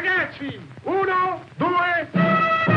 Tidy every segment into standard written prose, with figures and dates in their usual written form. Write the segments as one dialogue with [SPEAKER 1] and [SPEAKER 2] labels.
[SPEAKER 1] Ragazzi, 1, 2...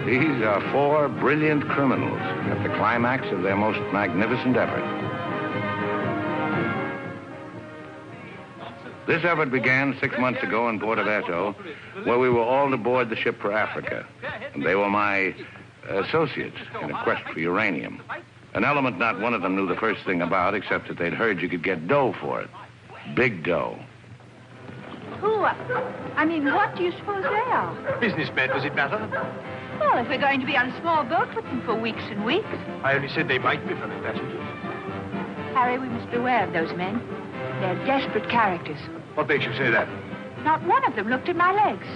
[SPEAKER 2] These are 4 brilliant criminals at the climax of their most magnificent effort. This effort began 6 months ago in Porto-Verso, where we were all aboard the ship for Africa. And they were my associates in a quest for uranium. An element not one of them knew the first thing about, except that they'd heard you could get dough for it. Big dough.
[SPEAKER 3] Who? I mean, what do you suppose they are?
[SPEAKER 1] Businessmen, does it matter?
[SPEAKER 3] Well, if we're going to be on a small boat with them for weeks and weeks.
[SPEAKER 1] I only said they might be fellow passengers.
[SPEAKER 3] Harry, we must beware of those men. They're desperate characters.
[SPEAKER 1] What makes you say that?
[SPEAKER 3] Not one of them looked at my legs.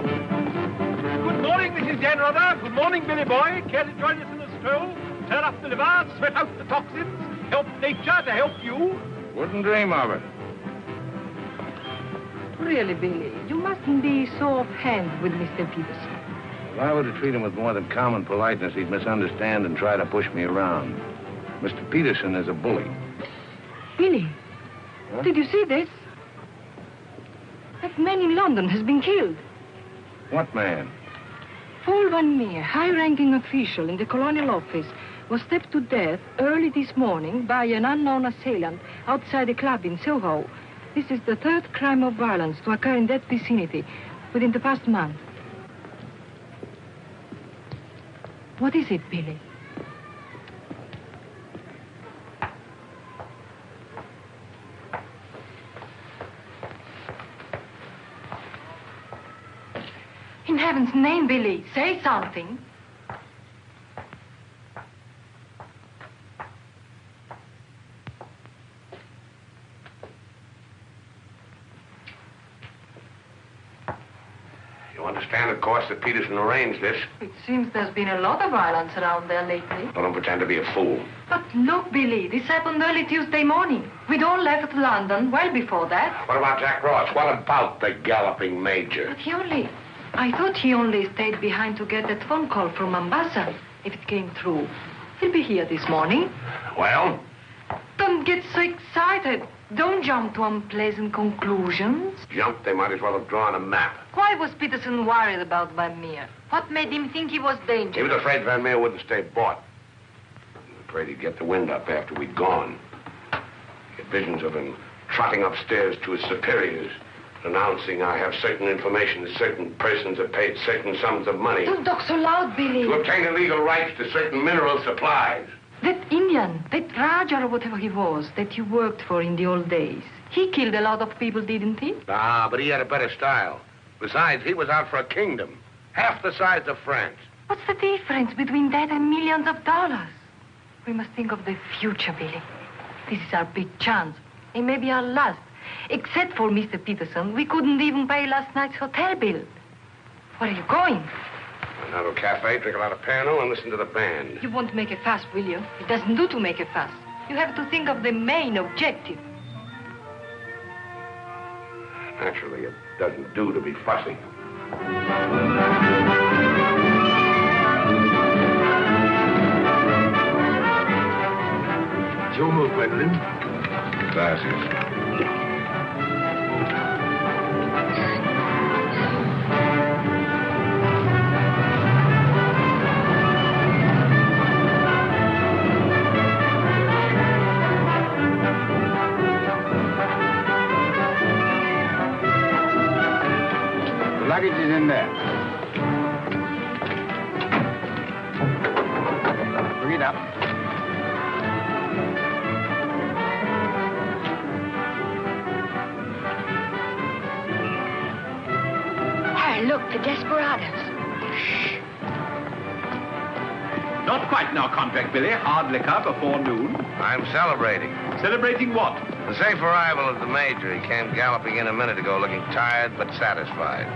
[SPEAKER 1] Good morning, Mrs. Janrother. Good morning, Billy Boy. Care to join us in a stroll? Turn up the liver, sweat out the toxins, help nature to help you.
[SPEAKER 2] Wouldn't dream of it.
[SPEAKER 4] Really, Billy, you mustn't be so offhand with Mr. Peterson.
[SPEAKER 2] If I were to treat him with more than common politeness, he'd misunderstand and try to push me around. Mr. Peterson is a bully.
[SPEAKER 4] Billy,
[SPEAKER 2] Huh?
[SPEAKER 4] did you see this? That man in London has been killed.
[SPEAKER 2] What man?
[SPEAKER 4] Paul Van Meer, high-ranking official in the Colonial Office, was stabbed to death early this morning by an unknown assailant outside a club in Soho. This is the 3rd crime of violence to occur in that vicinity within the past month. What is it, Billy? In heaven's name, Billy, say something.
[SPEAKER 2] You understand, of course, that Peterson arranged this.
[SPEAKER 4] It seems there's been a lot of violence around there lately.
[SPEAKER 2] Don't pretend to be a fool.
[SPEAKER 4] But look, Billy, this happened early Tuesday morning. We'd all left London well before that.
[SPEAKER 2] What about Jack Ross? What about the galloping major?
[SPEAKER 4] But I thought he only stayed behind to get that phone call from Mombasa. If it came through, he'll be here this morning.
[SPEAKER 2] Well?
[SPEAKER 4] Don't get so excited. Don't jump to unpleasant conclusions.
[SPEAKER 2] Jump, they might as well have drawn a map.
[SPEAKER 4] Why was Peterson worried about Van Meer? What made him think he was
[SPEAKER 2] He
[SPEAKER 4] dangerous?
[SPEAKER 2] was afraid Van Meer wouldn't stay bought. He was afraid he'd get the wind up after we'd gone. He had visions of him trotting upstairs to his superiors, announcing, I have certain information that certain persons have paid certain sums of money
[SPEAKER 4] Don't talk so loud, Billy.
[SPEAKER 2] to obtain illegal rights to certain mineral supplies.
[SPEAKER 4] That Indian, that Raja or whatever he was, that you worked for in the old days, he killed a lot of people, didn't he?
[SPEAKER 2] Ah, but he had a better style. Besides, he was out for a kingdom, half the size of France.
[SPEAKER 4] What's the difference between that and millions of dollars? We must think of the future, Billy. This is our big chance. It may be our last. Except for Mr. Peterson, we couldn't even pay last night's hotel bill. Where are you going?
[SPEAKER 2] Have a cafe, drink a lot of Pernod, and listen to the band.
[SPEAKER 4] You won't make a fuss, will you? It doesn't do to make a fuss. You have to think of the main objective.
[SPEAKER 2] Naturally, it doesn't do to be fussy.
[SPEAKER 1] It's your move, Gwendolyn.
[SPEAKER 2] Gracias.
[SPEAKER 5] Luggage is in there. Bring it up.
[SPEAKER 3] Harry, look, the desperados.
[SPEAKER 1] Not quite now, Contract Billy. Hard liquor before noon.
[SPEAKER 2] I'm celebrating.
[SPEAKER 1] Celebrating what?
[SPEAKER 2] The safe arrival of the Major. He came galloping in a minute ago, looking tired but satisfied.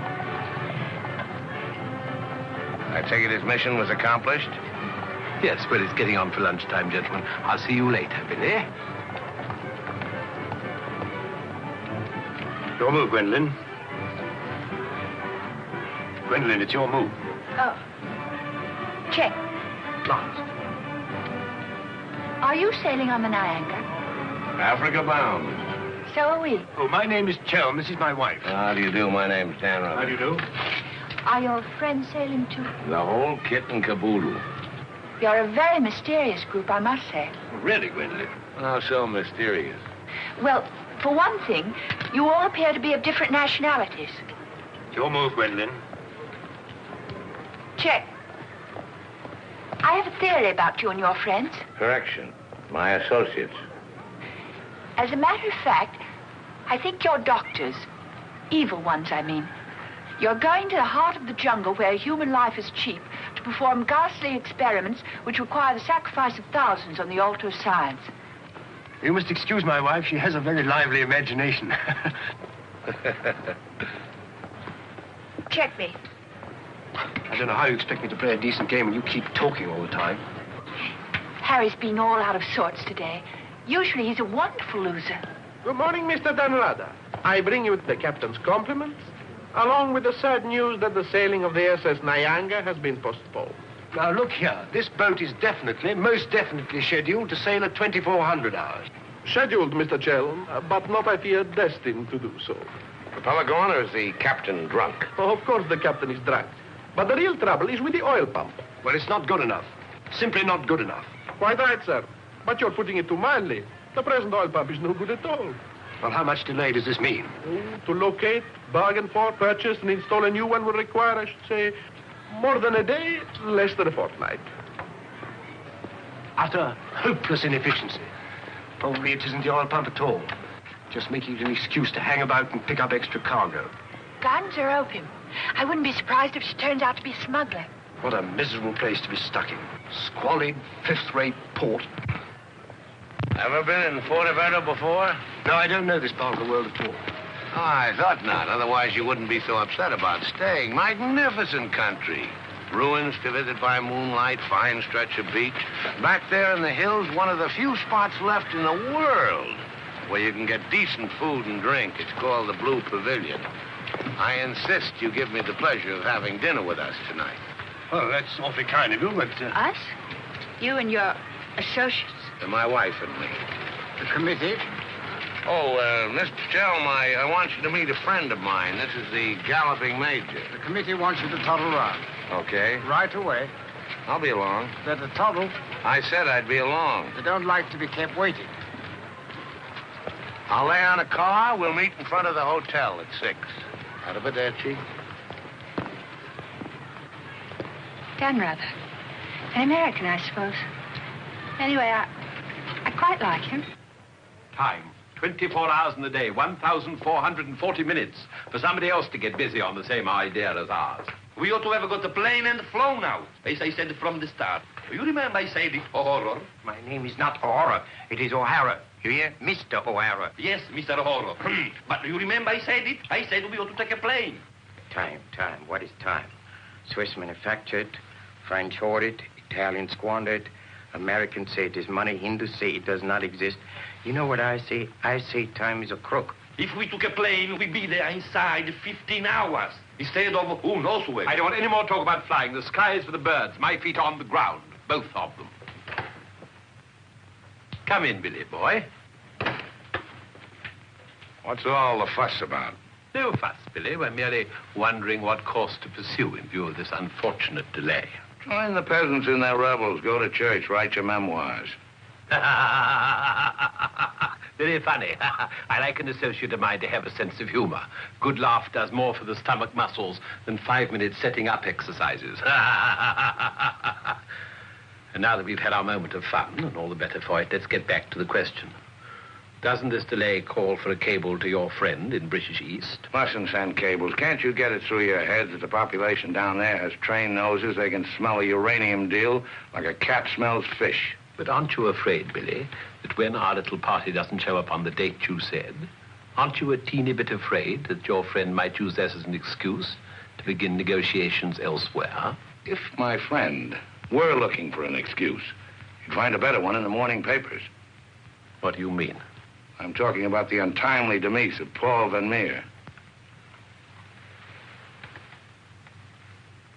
[SPEAKER 2] I take it his mission was accomplished?
[SPEAKER 1] Yes, well, it's getting on for lunchtime, gentlemen. I'll see you later, Billy.
[SPEAKER 5] Your move, Gwendolyn. Gwendolyn, it's your move.
[SPEAKER 3] Oh. Check.
[SPEAKER 5] Last.
[SPEAKER 3] Are you sailing on the Niagara?
[SPEAKER 2] Africa bound.
[SPEAKER 3] So are we.
[SPEAKER 5] Oh, my name is Chelm. This is my wife.
[SPEAKER 2] How do you do? My name's Dan Rutherford.
[SPEAKER 5] How do you do?
[SPEAKER 3] Are your friends sailing too?
[SPEAKER 2] The whole kit and caboodle.
[SPEAKER 3] You're a very mysterious group, I must say.
[SPEAKER 5] Really, Gwendolyn?
[SPEAKER 2] How so mysterious?
[SPEAKER 3] Well, for one thing, you all appear to be of different nationalities.
[SPEAKER 5] It's your move, Gwendolyn.
[SPEAKER 3] Check. I have a theory about you and your friends.
[SPEAKER 2] Correction. My associates.
[SPEAKER 3] As a matter of fact, I think you're doctors. Evil ones, I mean. You're going to the heart of the jungle where human life is cheap to perform ghastly experiments which require the sacrifice of thousands on the altar of science.
[SPEAKER 5] You must excuse my wife. She has a very lively imagination.
[SPEAKER 3] Check me.
[SPEAKER 5] I don't know how you expect me to play a decent game when you keep talking all the time.
[SPEAKER 3] Harry's been all out of sorts today. Usually he's a wonderful loser.
[SPEAKER 1] Good morning, Mr. Danrada. I bring you the captain's compliments, along with the sad news that the sailing of the SS Nyanga has been postponed.
[SPEAKER 5] Now, look here. This boat is definitely, most definitely scheduled to sail at 2400 hours.
[SPEAKER 1] Scheduled, Mr. Chelm, but not, I fear, destined to do so.
[SPEAKER 2] The fella gone, or is the captain drunk?
[SPEAKER 1] Oh, of course the captain is drunk. But the real trouble is with the oil pump.
[SPEAKER 5] Well, it's not good enough. Simply not good enough.
[SPEAKER 1] Quite right, sir. But you're putting it too mildly. The present oil pump is no good at all.
[SPEAKER 5] Well, how much delay does this mean?
[SPEAKER 1] To locate, bargain for, purchase, and install a new one will require, I should say, more than a day, less than a fortnight.
[SPEAKER 5] Utter, hopeless inefficiency. Probably it isn't the oil pump at all. Just making it an excuse to hang about and pick up extra cargo.
[SPEAKER 3] Guns or opium? I wouldn't be surprised if she turns out to be a smuggler.
[SPEAKER 5] What a miserable place to be stuck in. Squalid, fifth-rate port.
[SPEAKER 2] Ever been in Forteventura before?
[SPEAKER 5] No, I don't know this part of the world at all.
[SPEAKER 2] Oh, I thought not. Otherwise, you wouldn't be so upset about staying. Magnificent country. Ruins to visit by moonlight, fine stretch of beach. Back there in the hills, one of the few spots left in the world where you can get decent food and drink. It's called the Blue Pavilion. I insist you give me the pleasure of having dinner with us tonight.
[SPEAKER 5] Oh, that's awfully kind of you, but...
[SPEAKER 3] Us? You and your associates?
[SPEAKER 2] My wife and me.
[SPEAKER 5] The committee?
[SPEAKER 2] Oh, Mr. Chelm, I want you to meet a friend of mine. This is the Galloping Major.
[SPEAKER 5] The committee wants you to toddle round.
[SPEAKER 2] Okay.
[SPEAKER 5] Right away.
[SPEAKER 2] I'll be along.
[SPEAKER 5] Better toddle.
[SPEAKER 2] I said I'd be along.
[SPEAKER 5] They don't like to be kept waiting.
[SPEAKER 2] I'll lay on a car. We'll meet in front of the hotel at 6. Arrivederci.
[SPEAKER 3] Danrada. An American, I suppose. Anyway, I quite like him.
[SPEAKER 1] Time. 24 hours in the day, 1,440 minutes for somebody else to get busy on the same idea as ours.
[SPEAKER 6] We ought to have got the plane and flown out, as I said from the start. You remember I said it, O'Hara?
[SPEAKER 5] My name is not O'Hara. It is O'Hara. You hear? Mr. O'Hara.
[SPEAKER 6] Yes, Mr. O'Hara. But you remember I said it? I said we ought to take a plane.
[SPEAKER 5] Time. What is time?
[SPEAKER 7] Swiss manufactured, French hoarded, Italians squandered, Americans say it is money, Hindus say it does not exist. You know what I say? I say time is a crook.
[SPEAKER 6] If we took a plane, we'd be there inside 15 hours. Instead of who knows where.
[SPEAKER 1] I don't want any more talk about flying. The sky is for the birds. My feet are on the ground. Both of them. Come in, Billy boy.
[SPEAKER 2] What's all the fuss about?
[SPEAKER 1] No fuss, Billy. We're merely wondering what course to pursue in view of this unfortunate delay.
[SPEAKER 2] Join the peasants in their revels. Go to church. Write your memoirs.
[SPEAKER 1] Very funny. I like an associate of mine to have a sense of humor. Good laugh does more for the stomach muscles than 5 minutes setting up exercises. And now that we've had our moment of fun, and all the better for it, let's get back to the question. Doesn't this delay call for a cable to your friend in British East?
[SPEAKER 2] Mustn't send cables. Can't you get it through your heads that the population down there has trained noses? They can smell a uranium deal like a cat smells fish.
[SPEAKER 1] But aren't you afraid, Billy, that when our little party doesn't show up on the date you said, aren't you a teeny bit afraid that your friend might use this as an excuse to begin negotiations elsewhere?
[SPEAKER 2] If my friend were looking for an excuse, you'd find a better one in the morning papers.
[SPEAKER 1] What do you mean?
[SPEAKER 2] I'm talking about the untimely demise of Paul Van Meer.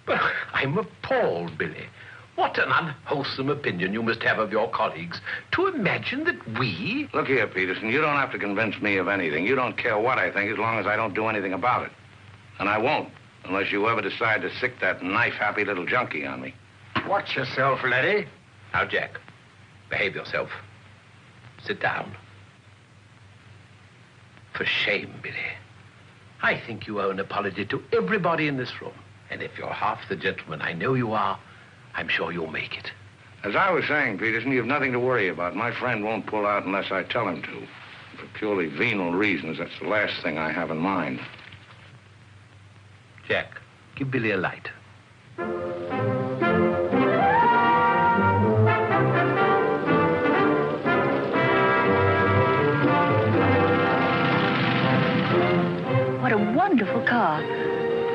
[SPEAKER 1] But I'm appalled, Billy. What an unwholesome opinion you must have of your colleagues to imagine that we...
[SPEAKER 2] Look here, Peterson, you don't have to convince me of anything. You don't care what I think as long as I don't do anything about it. And I won't, unless you ever decide to sick that knife-happy little junkie on me.
[SPEAKER 5] Watch yourself, laddie.
[SPEAKER 1] Now, Jack, behave yourself. Sit down. For shame, Billy. I think you owe an apology to everybody in this room. And if you're half the gentleman I know you are, I'm sure you'll make it.
[SPEAKER 2] As I was saying, Peterson, you've nothing to worry about. My friend won't pull out unless I tell him to. For purely venal reasons, that's the last thing I have in mind.
[SPEAKER 1] Jack, give Billy a light.
[SPEAKER 3] What a wonderful car.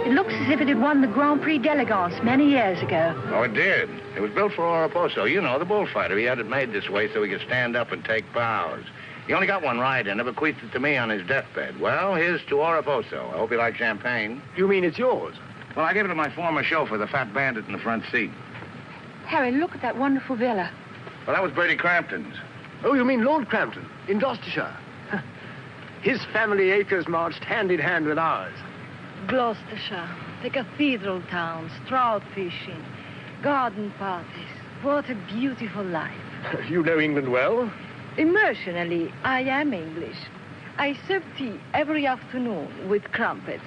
[SPEAKER 3] It looks as if it had won the Grand Prix d'Elegance many years ago.
[SPEAKER 2] Oh, it did. It was built for Oraposo. You know, the bullfighter. He had it made this way so he could stand up and take bows. He only got one ride in it, bequeathed it to me on his deathbed. Well, here's to Oraposo. I hope you like champagne.
[SPEAKER 5] You mean it's yours?
[SPEAKER 2] Well, I gave it to my former chauffeur, the fat bandit in the front seat.
[SPEAKER 3] Harry, look at that wonderful villa.
[SPEAKER 2] Well, that was Bertie Crampton's.
[SPEAKER 5] Oh, you mean Lord Crampton, in Gloucestershire? His family acres marched hand in hand with ours.
[SPEAKER 4] Gloucestershire, the cathedral towns, trout fishing, garden parties. What a beautiful life.
[SPEAKER 5] You know England well?
[SPEAKER 4] Emotionally, I am English. I serve tea every afternoon with crumpets,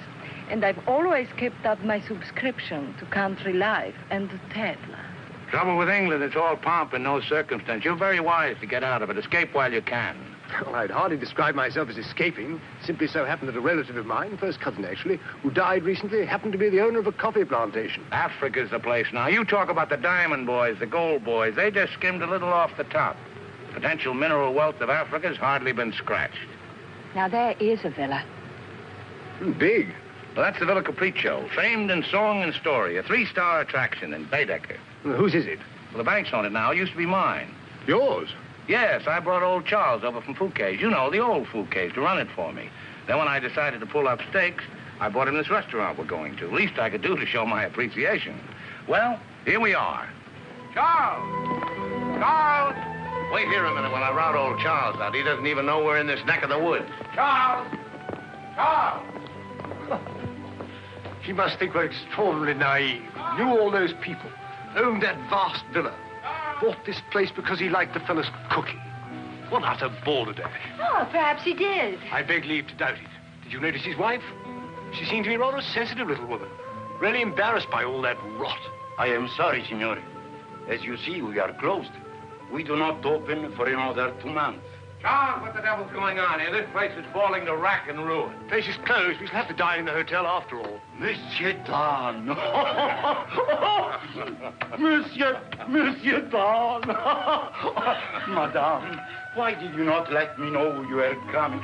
[SPEAKER 4] and I've always kept up my subscription to Country Life and to Tedler.
[SPEAKER 2] Trouble with England, it's all pomp and no circumstance. You're very wise to get out of it. Escape while you can.
[SPEAKER 5] Well, I'd hardly describe myself as escaping. Simply so happened that a relative of mine, first cousin actually, who died recently, happened to be the owner of a coffee plantation.
[SPEAKER 2] Africa's the place now. You talk about the diamond boys, the gold boys. They just skimmed a little off the top. The potential mineral wealth of Africa's hardly been scratched.
[SPEAKER 3] Now, there is a villa.
[SPEAKER 5] Big.
[SPEAKER 2] Well, that's the Villa Capriccio, famed in song and story, a 3-star attraction in Baedeker.
[SPEAKER 5] Well, whose is it?
[SPEAKER 2] Well, the bank's on it now. It used to be mine.
[SPEAKER 5] Yours?
[SPEAKER 2] Yes, I brought old Charles over from Fouquet's. You know, the old Fouquet's, to run it for me. Then when I decided to pull up stakes, I bought him this restaurant we're going to. Least I could do to show my appreciation. Well, here we are. Charles! Charles! Wait here a minute while I rout old Charles out. He doesn't even know we're in this neck of the woods. Charles! Charles!
[SPEAKER 5] He must think we're extraordinarily naive. Knew all those people. Owned that vast villa. Bought this place because he liked the fellow's cooking. What utter balderdash.
[SPEAKER 3] Oh, perhaps he did.
[SPEAKER 5] I beg leave to doubt it. Did you notice his wife? She seemed to be a rather sensitive little woman. Really embarrassed by all that rot.
[SPEAKER 8] I am sorry, signore. As you see, we are closed. We do not open for another 2 months.
[SPEAKER 2] Charles, what the devil's going on here? This place is falling to rack and ruin.
[SPEAKER 5] Place is closed. We shall have to dine in the hotel after all.
[SPEAKER 8] Monsieur Dan. Monsieur Dan. Madame, why did you not let me know you were coming?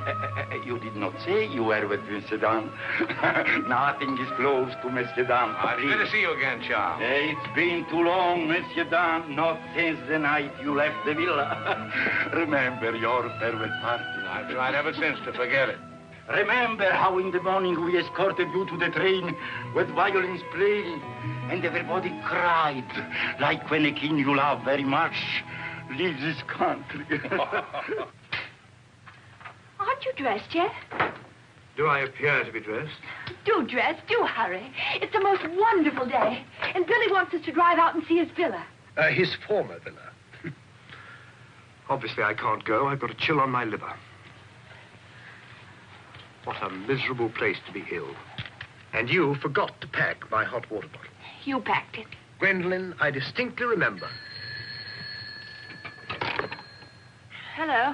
[SPEAKER 8] You did not say you were with Monsieur Dan. Nothing is close to Monsieur Dan.
[SPEAKER 2] It's good to see you again, Charles.
[SPEAKER 8] It's been too long, Monsieur Dan. Not since the night you left the villa. Remember your farewell party.
[SPEAKER 2] I've tried ever since to forget it.
[SPEAKER 8] Remember how in the morning we escorted you to the train with violins playing and everybody cried like when a king you love very much leaves his country.
[SPEAKER 3] Aren't you dressed yet?
[SPEAKER 5] Do I appear to be dressed?
[SPEAKER 3] Do dress, do hurry. It's the most wonderful day. And Billy wants us to drive out and see his villa.
[SPEAKER 5] His former villa. Obviously, I can't go. I've got a chill on my liver. What a miserable place to be ill. And you forgot to pack my hot water bottle.
[SPEAKER 3] You packed it.
[SPEAKER 5] Gwendolyn, I distinctly remember.
[SPEAKER 3] Hello.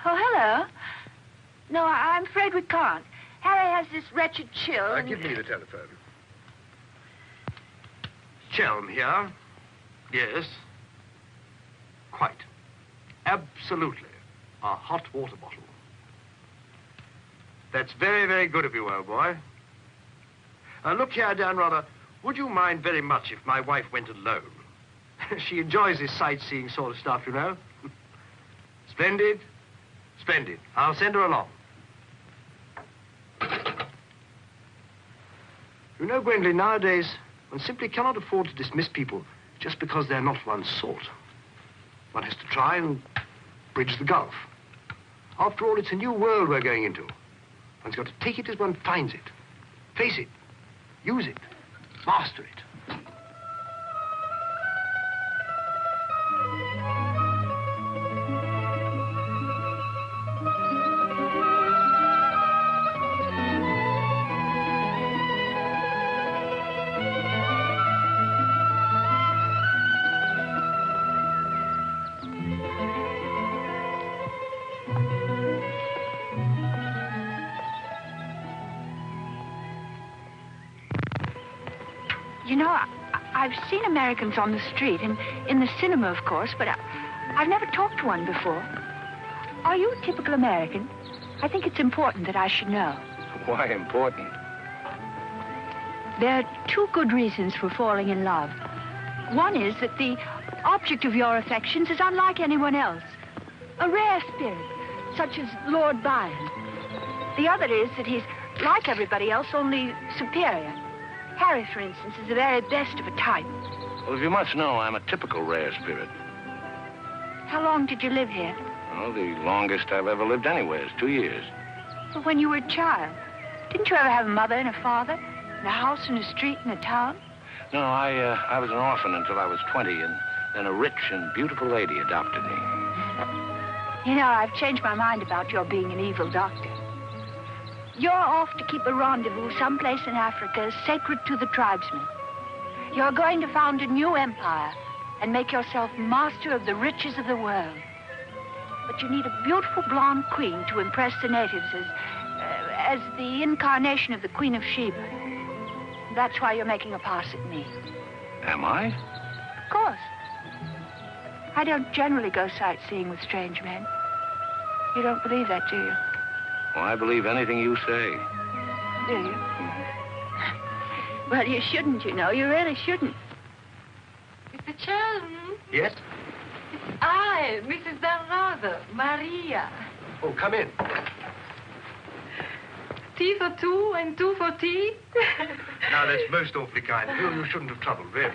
[SPEAKER 3] Oh, hello. No, I'm afraid we can't. Harry has this wretched chill.
[SPEAKER 5] Give me the telephone. Chelm here. Yes. Quite. Absolutely. A hot water bottle. That's very, very good of you, old boy. Look here, Dan Rather, would you mind very much if my wife went alone? She enjoys this sightseeing sort of stuff, you know. Splendid. Splendid. I'll send her along. You know, Gwendolyn, nowadays, one simply cannot afford to dismiss people just because they're not one's sort. One has to try and bridge the gulf. After all, it's a new world we're going into. One's got to take it as one finds it. Face it. Use it. Master it.
[SPEAKER 3] You know, I've seen Americans on the street and in the cinema, of course, but I've never talked to one before. Are you a typical American? I think it's important that I should know.
[SPEAKER 2] Why important?
[SPEAKER 3] There are two good reasons for falling in love. One is that the object of your affections is unlike anyone else. A rare spirit, such as Lord Byron. The other is that he's like everybody else, only superior. Harry, for instance, is the very best of a type.
[SPEAKER 2] Well, if you must know, I'm a typical rare spirit.
[SPEAKER 3] How long did you live here?
[SPEAKER 2] Oh, the longest I've ever lived anywhere is 2 years.
[SPEAKER 3] Well, when you were a child. Didn't you ever have a mother and a father? And a house and a street and a town?
[SPEAKER 2] No, I was an orphan until I was 20, and then a rich and beautiful lady adopted me.
[SPEAKER 3] You know, I've changed my mind about your being an evil doctor. You're off to keep a rendezvous someplace in Africa sacred to the tribesmen. You're going to found a new empire and make yourself master of the riches of the world. But you need a beautiful blonde queen to impress the natives as the incarnation of the Queen of Sheba. That's why you're making a pass at me.
[SPEAKER 2] Am I?
[SPEAKER 3] Of course. I don't generally go sightseeing with strange men. You don't believe that, do you?
[SPEAKER 2] Well, I believe anything you say.
[SPEAKER 3] Do you? Well, you shouldn't, you know. You really shouldn't.
[SPEAKER 4] Mr. Chelm?
[SPEAKER 5] Yes?
[SPEAKER 4] It's I, Mrs. Dalrada, Maria.
[SPEAKER 5] Oh, come in.
[SPEAKER 4] Tea for two and two for tea?
[SPEAKER 5] Now, that's most awfully kind of you. You shouldn't have troubled, really.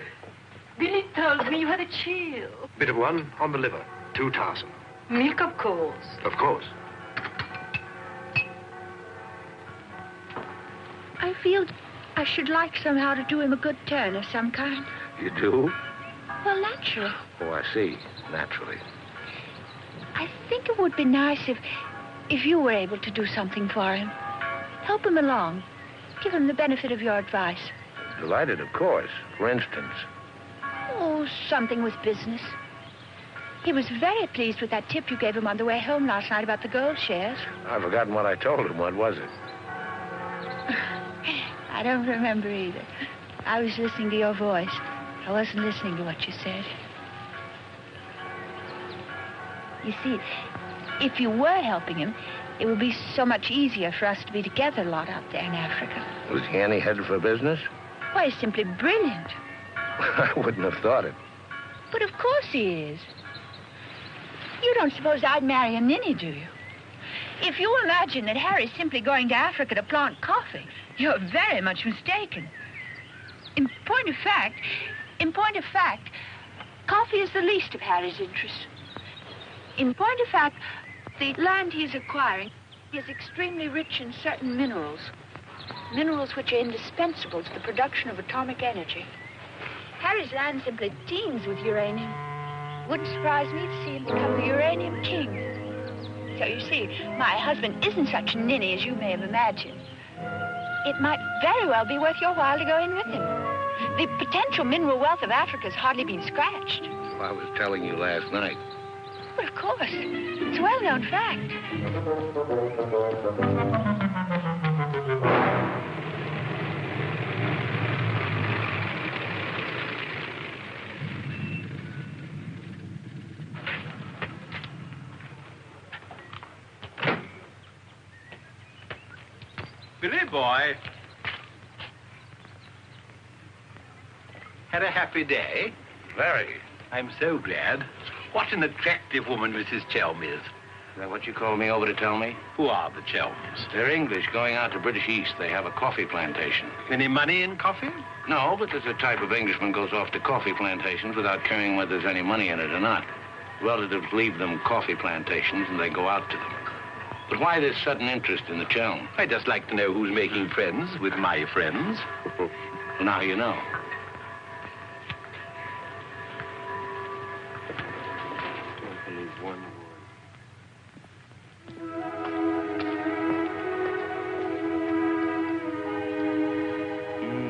[SPEAKER 4] Billy told me you had a chill.
[SPEAKER 5] Bit of one on the liver. 2 tiresome.
[SPEAKER 4] Milk, of course.
[SPEAKER 5] Of course.
[SPEAKER 3] I feel I should like somehow to do him a good turn of some kind.
[SPEAKER 2] You do?
[SPEAKER 3] Well, naturally.
[SPEAKER 2] Oh, I see. Naturally.
[SPEAKER 3] I think it would be nice if you were able to do something for him. Help him along. Give him the benefit of your advice.
[SPEAKER 2] Delighted, of course. For instance.
[SPEAKER 3] Oh, something with business. He was very pleased with that tip you gave him on the way home last night about the gold shares.
[SPEAKER 2] I've forgotten what I told him. What was it?
[SPEAKER 3] I don't remember either. I was listening to your voice. I wasn't listening to what you said. You see, if you were helping him, it would be so much easier for us to be together a lot out there in Africa.
[SPEAKER 2] Was he any headed for business?
[SPEAKER 3] Why, he's simply brilliant.
[SPEAKER 2] I wouldn't have thought it.
[SPEAKER 3] But of course he is. You don't suppose I'd marry a ninny, do you? If you imagine that Harry's simply going to Africa to plant coffee, you're very much mistaken. In point of fact, coffee is the least of Harry's interests. In point of fact, the land he's acquiring is extremely rich in certain minerals. Minerals which are indispensable to the production of atomic energy. Harry's land simply teems with uranium. Wouldn't surprise me to see him become the uranium king. So you see, my husband isn't such a ninny as you may have imagined. It might very well be worth your while to go in with him. The potential mineral wealth of Africa's hardly been scratched.
[SPEAKER 2] I was telling you last night.
[SPEAKER 3] But of course, it's a well-known fact.
[SPEAKER 1] Billy boy. Had a happy day?
[SPEAKER 2] Very.
[SPEAKER 1] I'm so glad. What an attractive woman Mrs. Chelm is.
[SPEAKER 2] Is that what you called me over to tell me?
[SPEAKER 1] Who are the Chelms?
[SPEAKER 2] They're English going out to British East. They have a coffee plantation.
[SPEAKER 1] Any money in coffee?
[SPEAKER 2] No, but there's a type of Englishman goes off to coffee plantations without caring whether there's any money in it or not. Relatives leave them coffee plantations and they go out to them. But why this sudden interest in the Chelm?
[SPEAKER 1] I'd just like to know who's making friends with my friends.
[SPEAKER 2] Well, now you know.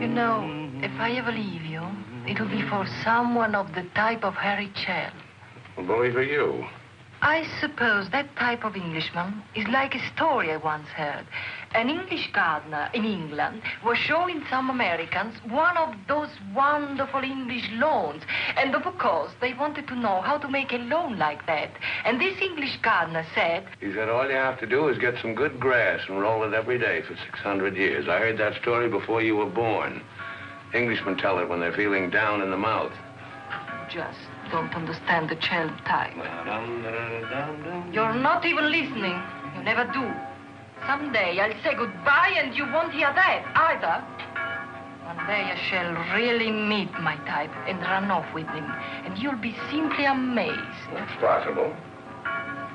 [SPEAKER 4] You know, if I ever leave you, it'll be for someone of the type of Harry Chelm.
[SPEAKER 2] Well, bully for you.
[SPEAKER 4] I suppose that type of Englishman is like a story I once heard. An English gardener in England was showing some Americans one of those wonderful English lawns. And of course, they wanted to know how to make a lawn like that. And this English gardener said...
[SPEAKER 2] He said all you have to do is get some good grass and roll it every day for 600 years. I heard that story before you were born. Englishmen tell it when they're feeling down in the mouth.
[SPEAKER 4] Just don't understand the Chelm type. You're not even listening. You never do. Someday I'll say goodbye and you won't hear that either. One day I shall really meet my type and run off with him. And you'll be simply amazed.
[SPEAKER 2] That's possible.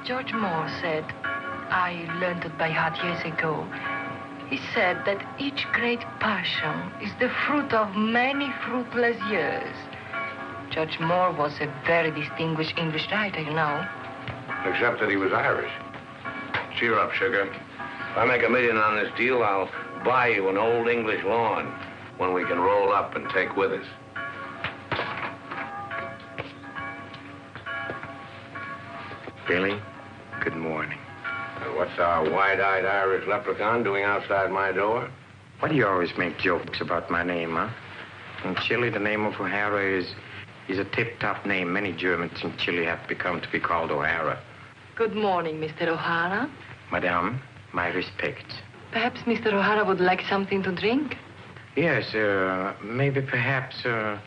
[SPEAKER 4] George Moore said, I learned it by heart years ago. He said that each great passion is the fruit of many fruitless years. Judge Moore was a very distinguished English writer, you know.
[SPEAKER 2] Except that he was Irish. Cheer up, sugar. If I make $1 million on this deal, I'll buy you an old English lawn, one we can roll up and take with us.
[SPEAKER 7] Billy, good morning.
[SPEAKER 2] What's our wide-eyed Irish leprechaun doing outside my door?
[SPEAKER 7] Why do you always make jokes about my name, huh? In Chile, the name of O'Hara is a tip-top name. Many Germans in Chile have become to be called O'Hara.
[SPEAKER 4] Good morning, Mr. O'Hara.
[SPEAKER 7] Madame, my respects.
[SPEAKER 4] Perhaps Mr. O'Hara would like something to drink?
[SPEAKER 7] Yes, maybe perhaps a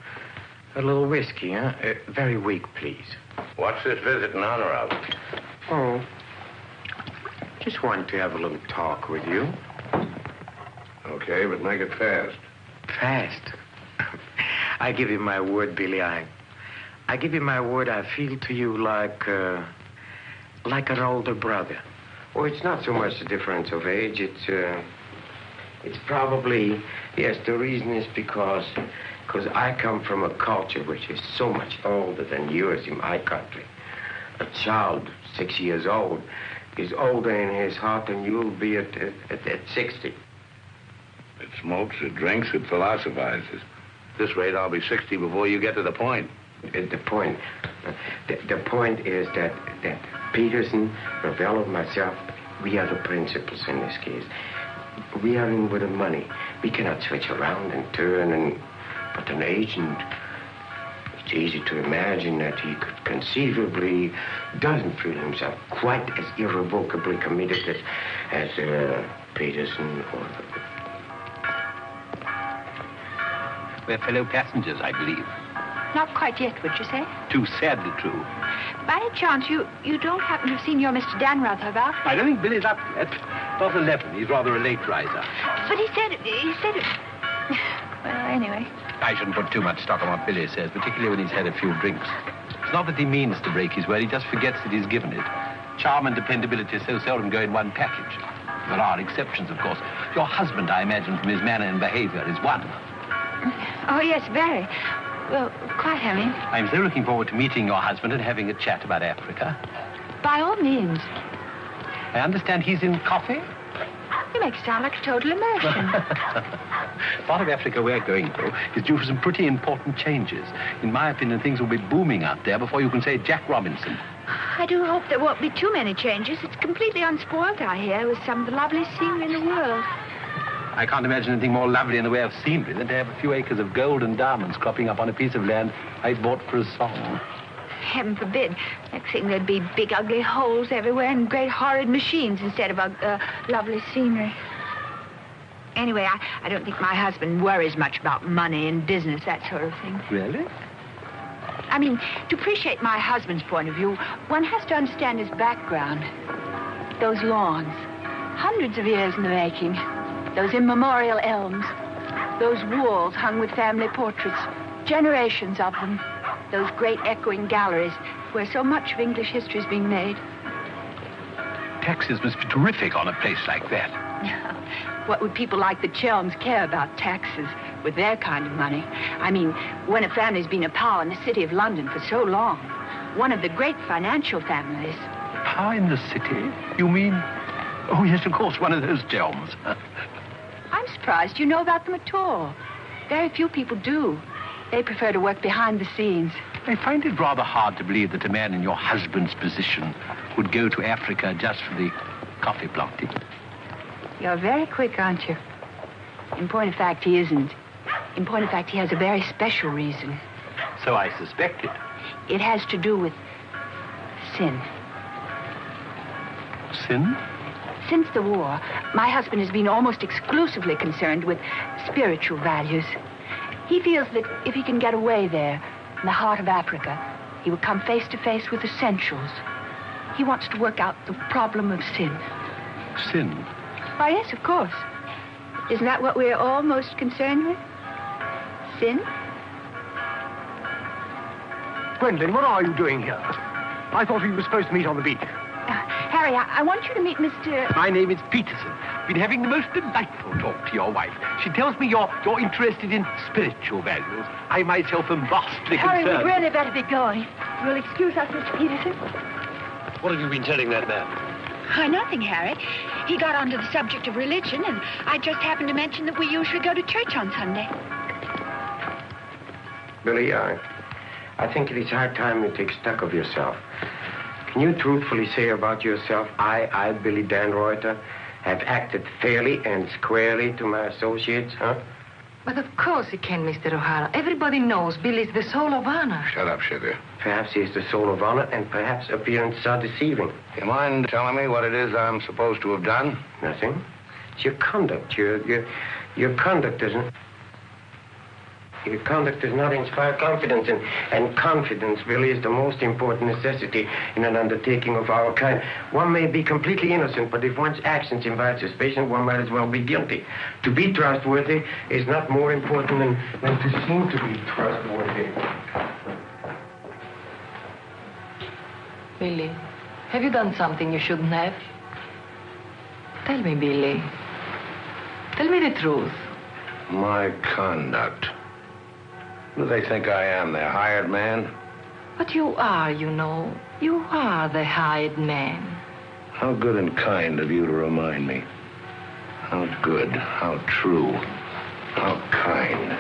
[SPEAKER 7] little whiskey, huh? Very weak, please.
[SPEAKER 2] What's this visit in honor of?
[SPEAKER 7] Oh, just wanted to have a little talk with you.
[SPEAKER 2] Okay, but make it fast.
[SPEAKER 7] Fast? I give you my word, Billy. I give you my word. I feel to you like an older brother. Oh, it's not so much the difference of age. It's probably, yes, the reason is because I come from a culture which is so much older than yours in my country. A child 6 years old is older in his heart than you'll be at 60.
[SPEAKER 2] It smokes, it drinks, it philosophizes. At this rate, I'll be 60 before you get to the point.
[SPEAKER 7] The point is that Peterson, Ravello, myself, we are the principals in this case. We are in with the money. We cannot switch around and turn and... But an agent, it's easy to imagine that he could conceivably doesn't feel himself quite as irrevocably committed as Peterson or...
[SPEAKER 1] We're fellow passengers, I believe.
[SPEAKER 3] Not quite yet, would you say?
[SPEAKER 1] Too sadly true.
[SPEAKER 3] By any chance, you don't happen to have seen your Mr. Danrother about?
[SPEAKER 1] I don't think Billy's up yet. Not 11. He's rather a late riser.
[SPEAKER 3] But he said it... Well, anyway.
[SPEAKER 1] I shouldn't put too much stock on what Billy says, particularly when he's had a few drinks. It's not that he means to break his word, he just forgets that he's given it. Charm and dependability so seldom go in one package. There are exceptions, of course. Your husband, I imagine, from his manner and behavior, is one.
[SPEAKER 3] Oh, yes, very. Well, quite, Harry.
[SPEAKER 1] I'm so looking forward to meeting your husband and having a chat about Africa.
[SPEAKER 3] By all means.
[SPEAKER 1] I understand he's in coffee?
[SPEAKER 3] You make it sound like a total immersion.
[SPEAKER 1] Part of Africa we're going, though, is due for some pretty important changes. In my opinion, things will be booming out there before you can say Jack Robinson.
[SPEAKER 3] I do hope there won't be too many changes. It's completely unspoiled, I hear, with some of the loveliest scenery in the world.
[SPEAKER 1] I can't imagine anything more lovely in the way of scenery than to have a few acres of gold and diamonds cropping up on a piece of land I bought for a song.
[SPEAKER 3] Heaven forbid. Next thing there'd be big, ugly holes everywhere and great, horrid machines instead of lovely scenery. Anyway, I don't think my husband worries much about money and business, that sort of thing.
[SPEAKER 1] Really?
[SPEAKER 3] I mean, to appreciate my husband's point of view, one has to understand his background. Those lawns, hundreds of years in the making. Those immemorial elms. Those walls hung with family portraits. Generations of them. Those great echoing galleries where so much of English history is being made.
[SPEAKER 1] Taxes must be terrific on a place like that.
[SPEAKER 3] What would people like the Chelms care about taxes with their kind of money? I mean, when a family's been a power in the city of London for so long, one of the great financial families.
[SPEAKER 1] Power in the city? You mean... Oh, yes, of course, one of those Chelms.
[SPEAKER 3] I'm surprised you know about them at all. Very few people do. They prefer to work behind the scenes.
[SPEAKER 1] I find it rather hard to believe that a man in your husband's position would go to Africa just for the coffee planting.
[SPEAKER 3] You're very quick, aren't you? In point of fact, he isn't. In point of fact, he has a very special reason.
[SPEAKER 1] So I suspected.
[SPEAKER 3] It has to do with sin.
[SPEAKER 1] Sin?
[SPEAKER 3] Since the war, my husband has been almost exclusively concerned with spiritual values. He feels that if he can get away there, in the heart of Africa, he will come face to face with essentials. He wants to work out the problem of sin.
[SPEAKER 1] Sin?
[SPEAKER 3] Why, yes, of course. Isn't that what we're all most concerned with? Sin?
[SPEAKER 5] Gwendolyn, what are you doing here? I thought we were supposed to meet on the beach.
[SPEAKER 3] Harry, I want you to meet Mr...
[SPEAKER 1] My name is Peterson. Been having the most delightful talk to your wife. She tells me you're interested in spiritual values. I myself am vastly
[SPEAKER 3] Harry,
[SPEAKER 1] concerned.
[SPEAKER 3] we'd really better be going. You'll excuse us, Mr. Peterson?
[SPEAKER 1] What have you been telling that man?
[SPEAKER 3] Nothing, Harry. He got onto the subject of religion, and I just happened to mention that we usually go to church on Sunday.
[SPEAKER 7] Billy, I think it is high time you take stock of yourself. Can you truthfully say about yourself, I, Billy Danrother, have acted fairly and squarely to my associates, huh?
[SPEAKER 4] But of course he can, Mr. O'Hara. Everybody knows Billy's the soul of honor.
[SPEAKER 2] Shut up, sugar.
[SPEAKER 7] Perhaps he is the soul of honor, and perhaps appearances are deceiving.
[SPEAKER 2] You mind telling me what it is I'm supposed to have done?
[SPEAKER 7] Nothing. It's your conduct. Your conduct doesn't... Your conduct does not inspire confidence, and confidence really is the most important necessity in an undertaking of our kind. One may be completely innocent, but if one's actions invite suspicion, one might as well be guilty. To be trustworthy is not more important than to seem to be trustworthy.
[SPEAKER 4] Billy, have you done something you shouldn't have? Tell me, Billy. Tell me the truth.
[SPEAKER 2] My conduct. Who do they think I am, their hired man?
[SPEAKER 4] But you are, you know. You are the hired man.
[SPEAKER 2] How good and kind of you to remind me. How good, how true, how kind.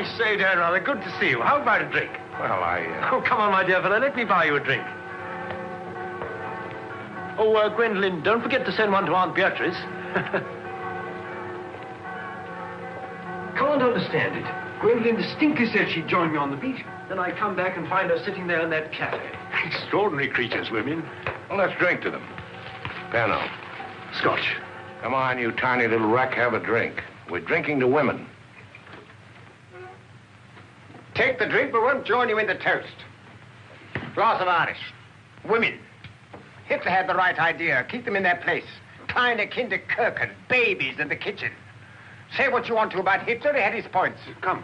[SPEAKER 5] I say, Dan, rather good to see you. How about a drink?
[SPEAKER 2] Well,
[SPEAKER 5] Oh, come on, my dear fellow. Let me buy you a drink. Oh, Gwendolyn, don't forget to send one to Aunt Beatrice. Can't understand it. Gwendolyn distinctly said she'd join me on the beach. Then I come back and find her sitting there in that cafe. Extraordinary creatures, women.
[SPEAKER 2] Well, let's drink to them. Pano.
[SPEAKER 5] Scotch.
[SPEAKER 2] Come on, you tiny little wreck, have a drink. We're drinking to women.
[SPEAKER 7] Take the drink, but won't join you in the toast. Glass of Irish. Women. Hitler had the right idea. Keep them in their place. Kleine Kinderkirchen, babies in the kitchen. Say what you want to about Hitler, he had his points.
[SPEAKER 5] Come.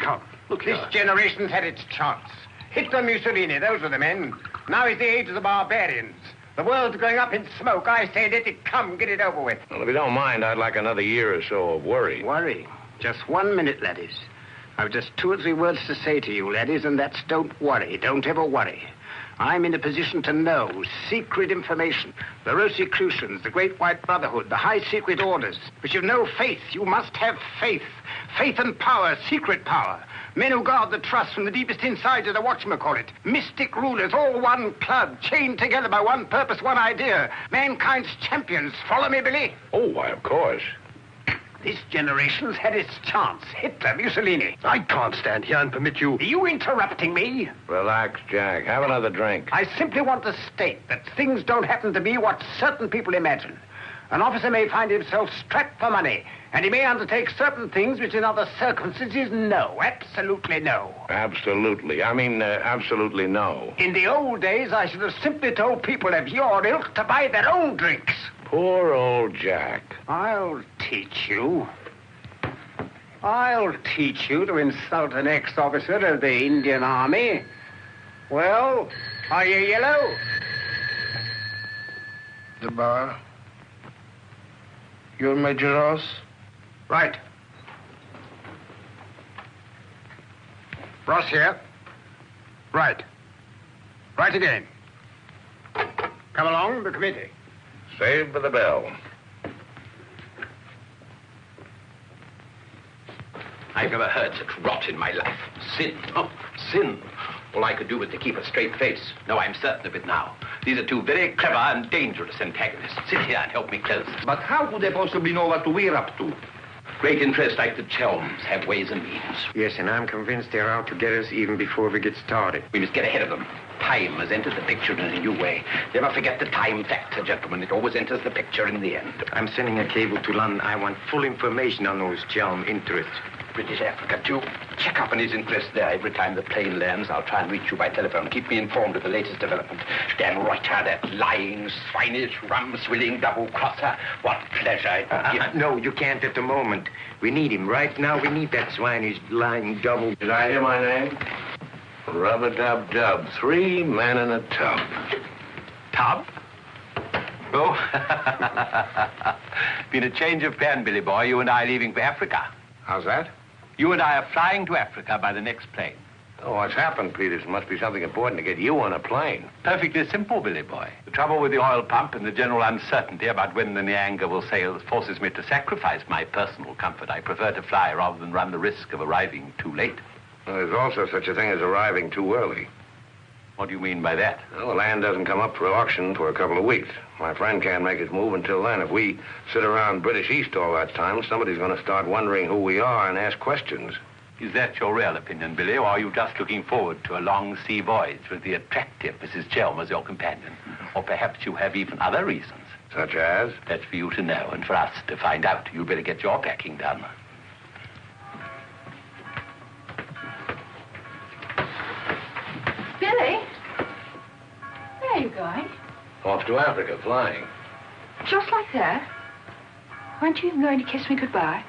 [SPEAKER 5] Look here.
[SPEAKER 7] This generation's had its chance. Hitler, Mussolini, those were the men. Now is the age of the barbarians. The world's going up in smoke. I say let it come, get it over with.
[SPEAKER 2] Well, if you don't mind, I'd like another year or so of worry.
[SPEAKER 7] Worry? Just 1 minute, laddies. I've just 2 or 3 words to say to you, laddies, and that's don't worry. Don't ever worry. I'm in a position to know secret information. The Rosicrucians, the Great White Brotherhood, the high secret orders. But you've no faith. You must have faith. Faith and power, secret power. Men who guard the trust from the deepest insides of the whatchamacallit. Mystic rulers, all one club, chained together by one purpose, one idea. Mankind's champions. Follow me, Billy?
[SPEAKER 2] Oh, why, of course.
[SPEAKER 7] This generation's had its chance. Hitler, Mussolini.
[SPEAKER 5] I can't stand here and permit you...
[SPEAKER 7] Are you interrupting me?
[SPEAKER 2] Relax, Jack. Have another drink.
[SPEAKER 7] I simply want to state that things don't happen to be what certain people imagine. An officer may find himself strapped for money, and he may undertake certain things which in other circumstances, no. Absolutely no.
[SPEAKER 2] Absolutely. Absolutely no.
[SPEAKER 7] In the old days, I should have simply told people of your ilk to buy their own drinks.
[SPEAKER 2] Poor old Jack.
[SPEAKER 7] I'll teach you. I'll teach you to insult an ex-officer of the Indian Army. Well, are you yellow?
[SPEAKER 9] The bar. You're Major Ross?
[SPEAKER 7] Right. Ross here. Right. Right again. Come along, the committee.
[SPEAKER 2] Saved by the bell.
[SPEAKER 1] I've never heard such rot in my life. Sin. Oh, sin. All I could do was to keep a straight face. No, I'm certain of it now. These are 2 very clever and dangerous antagonists. Sit here and help me close.
[SPEAKER 6] But how could they possibly know what we're up to?
[SPEAKER 1] Great interests like the Chelms have ways and means.
[SPEAKER 7] Yes, and I'm convinced they're out to get us even before we get started.
[SPEAKER 1] We must get ahead of them. Time has entered the picture in a new way. Never forget the time factor, gentlemen. It always enters the picture in the end.
[SPEAKER 7] I'm sending a cable to London. I want full information on those Chelm interests.
[SPEAKER 1] British Africa, too. Check up on his interest there. Every time the plane lands, I'll try and reach you by telephone. Keep me informed of the latest development. Dan Reuter, that lying, swinish, rum-swilling double-crosser. What pleasure it would give.
[SPEAKER 7] No, you can't at the moment. We need him. Right now, we need that swinish, lying double...
[SPEAKER 2] Did I hear my name? Rub-a-dub-dub. 3 men in a tub.
[SPEAKER 1] Tub? Oh. Been a change of plan, Billy boy. You and I leaving for Africa.
[SPEAKER 2] How's that?
[SPEAKER 1] You and I are flying to Africa by the next plane.
[SPEAKER 2] Oh, what's happened, Peters? Must be something important to get you on a plane.
[SPEAKER 1] Perfectly simple, Billy boy. The trouble with the oil pump and the general uncertainty about when the Nyanga will sail forces me to sacrifice my personal comfort. I prefer to fly rather than run the risk of arriving too late.
[SPEAKER 2] Well, there's also such a thing as arriving too early.
[SPEAKER 1] What do you mean by that?
[SPEAKER 2] Well, the land doesn't come up for auction for a couple of weeks. My friend can't make his move until then. If we sit around British East all that time, somebody's going to start wondering who we are and ask questions.
[SPEAKER 1] Is that your real opinion, Billy, or are you just looking forward to a long sea voyage with the attractive Mrs. Chelm as your companion? Or perhaps you have even other reasons?
[SPEAKER 2] Such as?
[SPEAKER 1] That's for you to know and for us to find out. You'd better get your packing done.
[SPEAKER 3] Billy? Where are you going?
[SPEAKER 2] Off to Africa, flying.
[SPEAKER 3] Just like that? Weren't you even going to kiss me goodbye?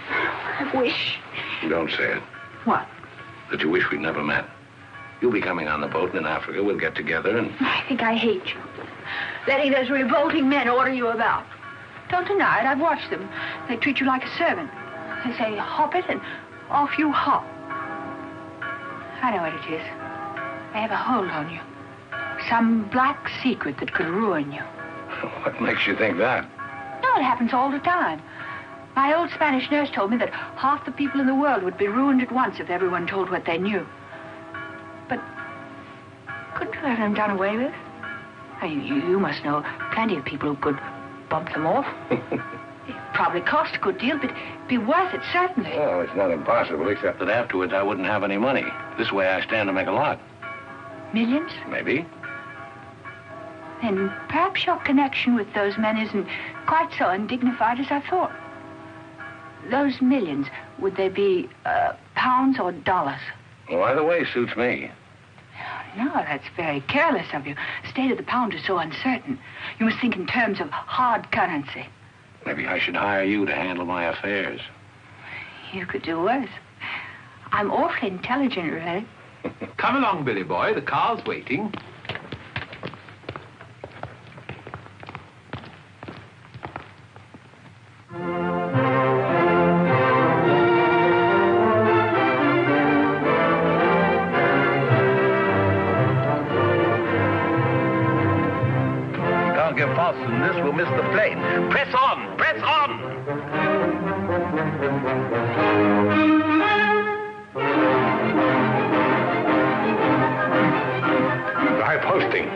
[SPEAKER 3] I wish.
[SPEAKER 2] Don't say it.
[SPEAKER 3] What?
[SPEAKER 2] That you wish we'd never met. You'll be coming on the boat, and in Africa we'll get together and...
[SPEAKER 3] I think I hate you. Letting those revolting men order you about. Don't deny it. I've watched them. They treat you like a servant. They say, hop it, and off you hop. I know what it is. They have a hold on you. Some black secret that could ruin you.
[SPEAKER 2] What makes you think that?
[SPEAKER 3] No, know, it happens all the time. My old Spanish nurse told me that half the people in the world would be ruined at once if everyone told what they knew. But couldn't you let them done away with? I mean, you must know plenty of people who could bump them off. It probably cost a good deal, but it'd be worth it, certainly.
[SPEAKER 2] Oh, it's not impossible, except that afterwards I wouldn't have any money. This way I stand to make a lot.
[SPEAKER 3] Millions?
[SPEAKER 2] Maybe.
[SPEAKER 3] Then perhaps your connection with those men isn't quite so undignified as I thought. Those millions, would they be pounds or dollars?
[SPEAKER 2] Well, either way suits me.
[SPEAKER 3] No, that's very careless of you. The state of the pound is so uncertain. You must think in terms of hard currency.
[SPEAKER 2] Maybe I should hire you to handle my affairs.
[SPEAKER 3] You could do worse. I'm awfully intelligent, really.
[SPEAKER 1] Come along, Billy boy. The car's waiting.
[SPEAKER 6] Can't get faster than this, we'll miss the plane. Press on! Press on!
[SPEAKER 2] High posting.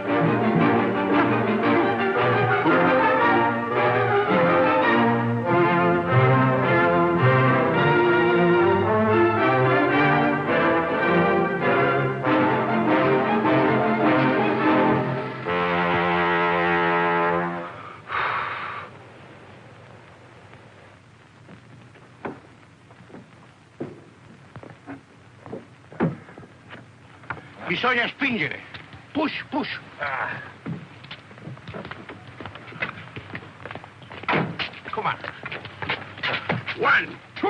[SPEAKER 8] Bisogna spingere. Push, push. Come on. 1, 2,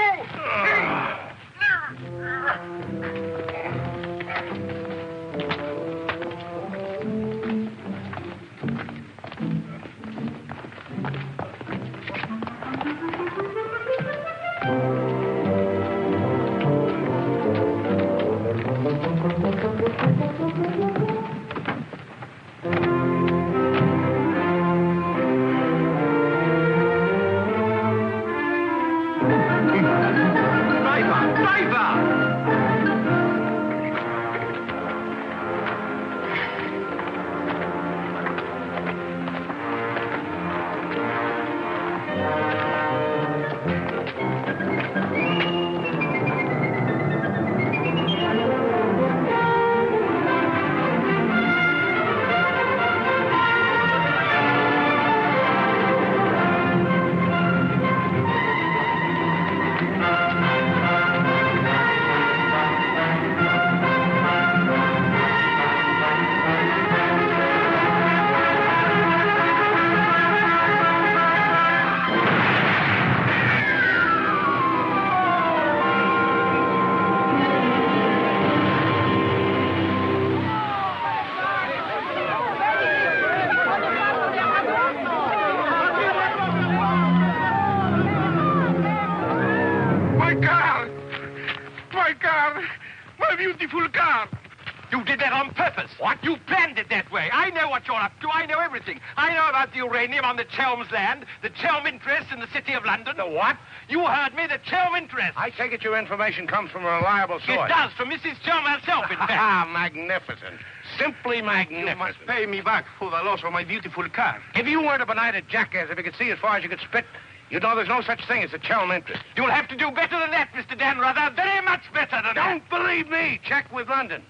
[SPEAKER 6] purpose. What? You planned it that way. I know what you're up to. I know everything. I know about the uranium on the Chelms land, the Chelm interest in the City of London.
[SPEAKER 2] The what?
[SPEAKER 6] You heard me, the Chelm interest.
[SPEAKER 2] I take it your information comes from a reliable source.
[SPEAKER 6] It does, from Mrs. Chelm herself, in fact.
[SPEAKER 2] Ah, magnificent. Simply magnificent.
[SPEAKER 8] You must pay me back for the loss of my beautiful car.
[SPEAKER 2] If you weren't a benighted jackass, if you could see as far as you could spit, you'd know there's no such thing as a Chelm interest.
[SPEAKER 6] You'll have to do better than that, Mr. Dan Ruther. Very much better than that.
[SPEAKER 2] Don't believe me. Check with London.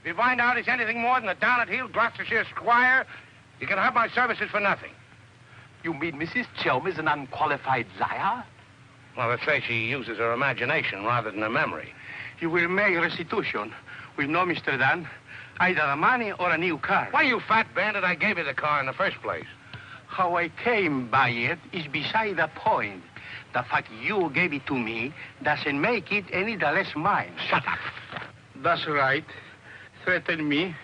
[SPEAKER 2] If you find out he's anything more than a down-at-heel Gloucestershire squire, you can have my services for nothing.
[SPEAKER 6] You mean Mrs. Chelm is an unqualified liar?
[SPEAKER 2] Well, let's say she uses her imagination rather than her memory.
[SPEAKER 8] You will make restitution with no Mr. Dan, either the money or a new car.
[SPEAKER 2] Why, you fat bandit, I gave you the car in the first place.
[SPEAKER 8] How I came by it is beside the point. The fact you gave it to me doesn't make it any the less mine.
[SPEAKER 2] Shut up.
[SPEAKER 8] That's right. Threaten me.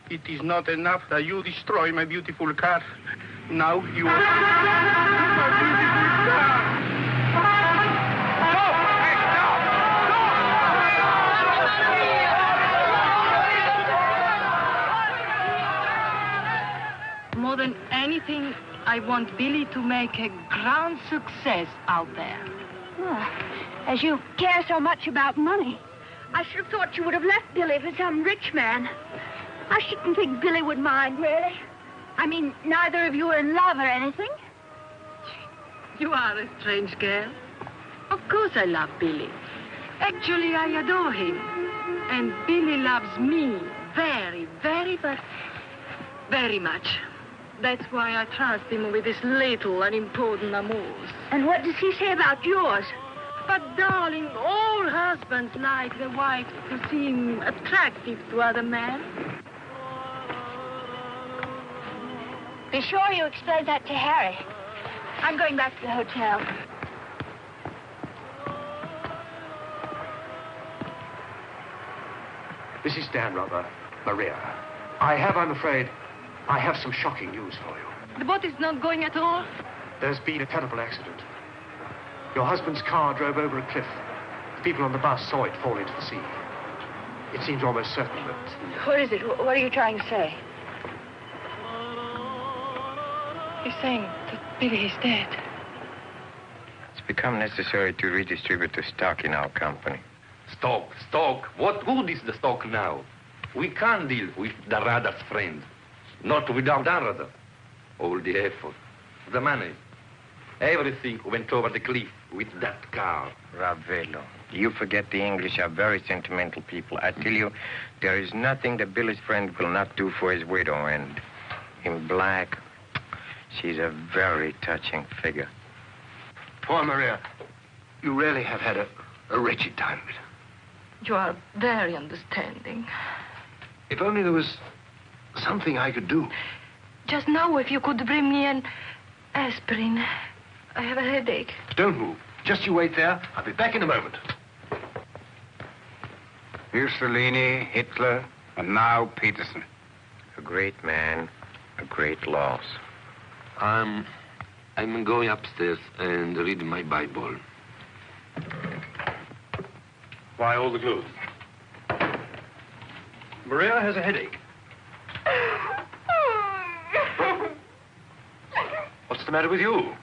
[SPEAKER 8] It is not enough that you destroy my beautiful car. Now you... my beautiful car!
[SPEAKER 4] More than anything, I want Billy to make a grand success out there.
[SPEAKER 9] Well, as you care so much about money, I should have thought you would have left Billy for some rich man. I shouldn't think Billy would mind, really. I mean, neither of you are in love or anything.
[SPEAKER 4] You are a strange girl. Of course I love Billy. Actually, I adore him. And Billy loves me very, very, very much. That's why I trust him with his little unimportant amours.
[SPEAKER 9] And what does he say about yours?
[SPEAKER 4] But, darling, all husbands like their wife to seem attractive to other men.
[SPEAKER 9] Be sure you explain that to Harry. I'm going back to the hotel.
[SPEAKER 5] Mrs. Stanrother, Maria, I'm afraid, I have some shocking news for you.
[SPEAKER 4] The boat is not going at all?
[SPEAKER 5] There's been a terrible accident. Your husband's car drove over a cliff. The people on the bus saw it fall into the sea. It seems almost certain that...
[SPEAKER 3] What is it? What are you trying to say?
[SPEAKER 4] He's saying that Billy is dead.
[SPEAKER 7] It's become necessary to redistribute the stock in our company.
[SPEAKER 10] Stock. What good is the stock now? We can't deal with Darada's friend. Not without Darada. All the effort, the money, everything went over the cliff with that car.
[SPEAKER 7] Ravello, you forget the English are very sentimental people. I tell you, there is nothing that Billy's friend will not do for his widow, and in black, she's a very touching figure.
[SPEAKER 5] Poor Maria, you really have had a wretched time of it.
[SPEAKER 4] You are very understanding.
[SPEAKER 5] If only there was something I could do.
[SPEAKER 4] Just now, if you could bring me an aspirin. I have a headache.
[SPEAKER 5] Don't move. Just you wait there. I'll be back in a moment.
[SPEAKER 2] Mussolini, Hitler, and now Peterson.
[SPEAKER 7] A great man, a great loss.
[SPEAKER 10] I'm going upstairs and reading my Bible.
[SPEAKER 5] Why all the clothes? Maria has a headache. What's the matter with you?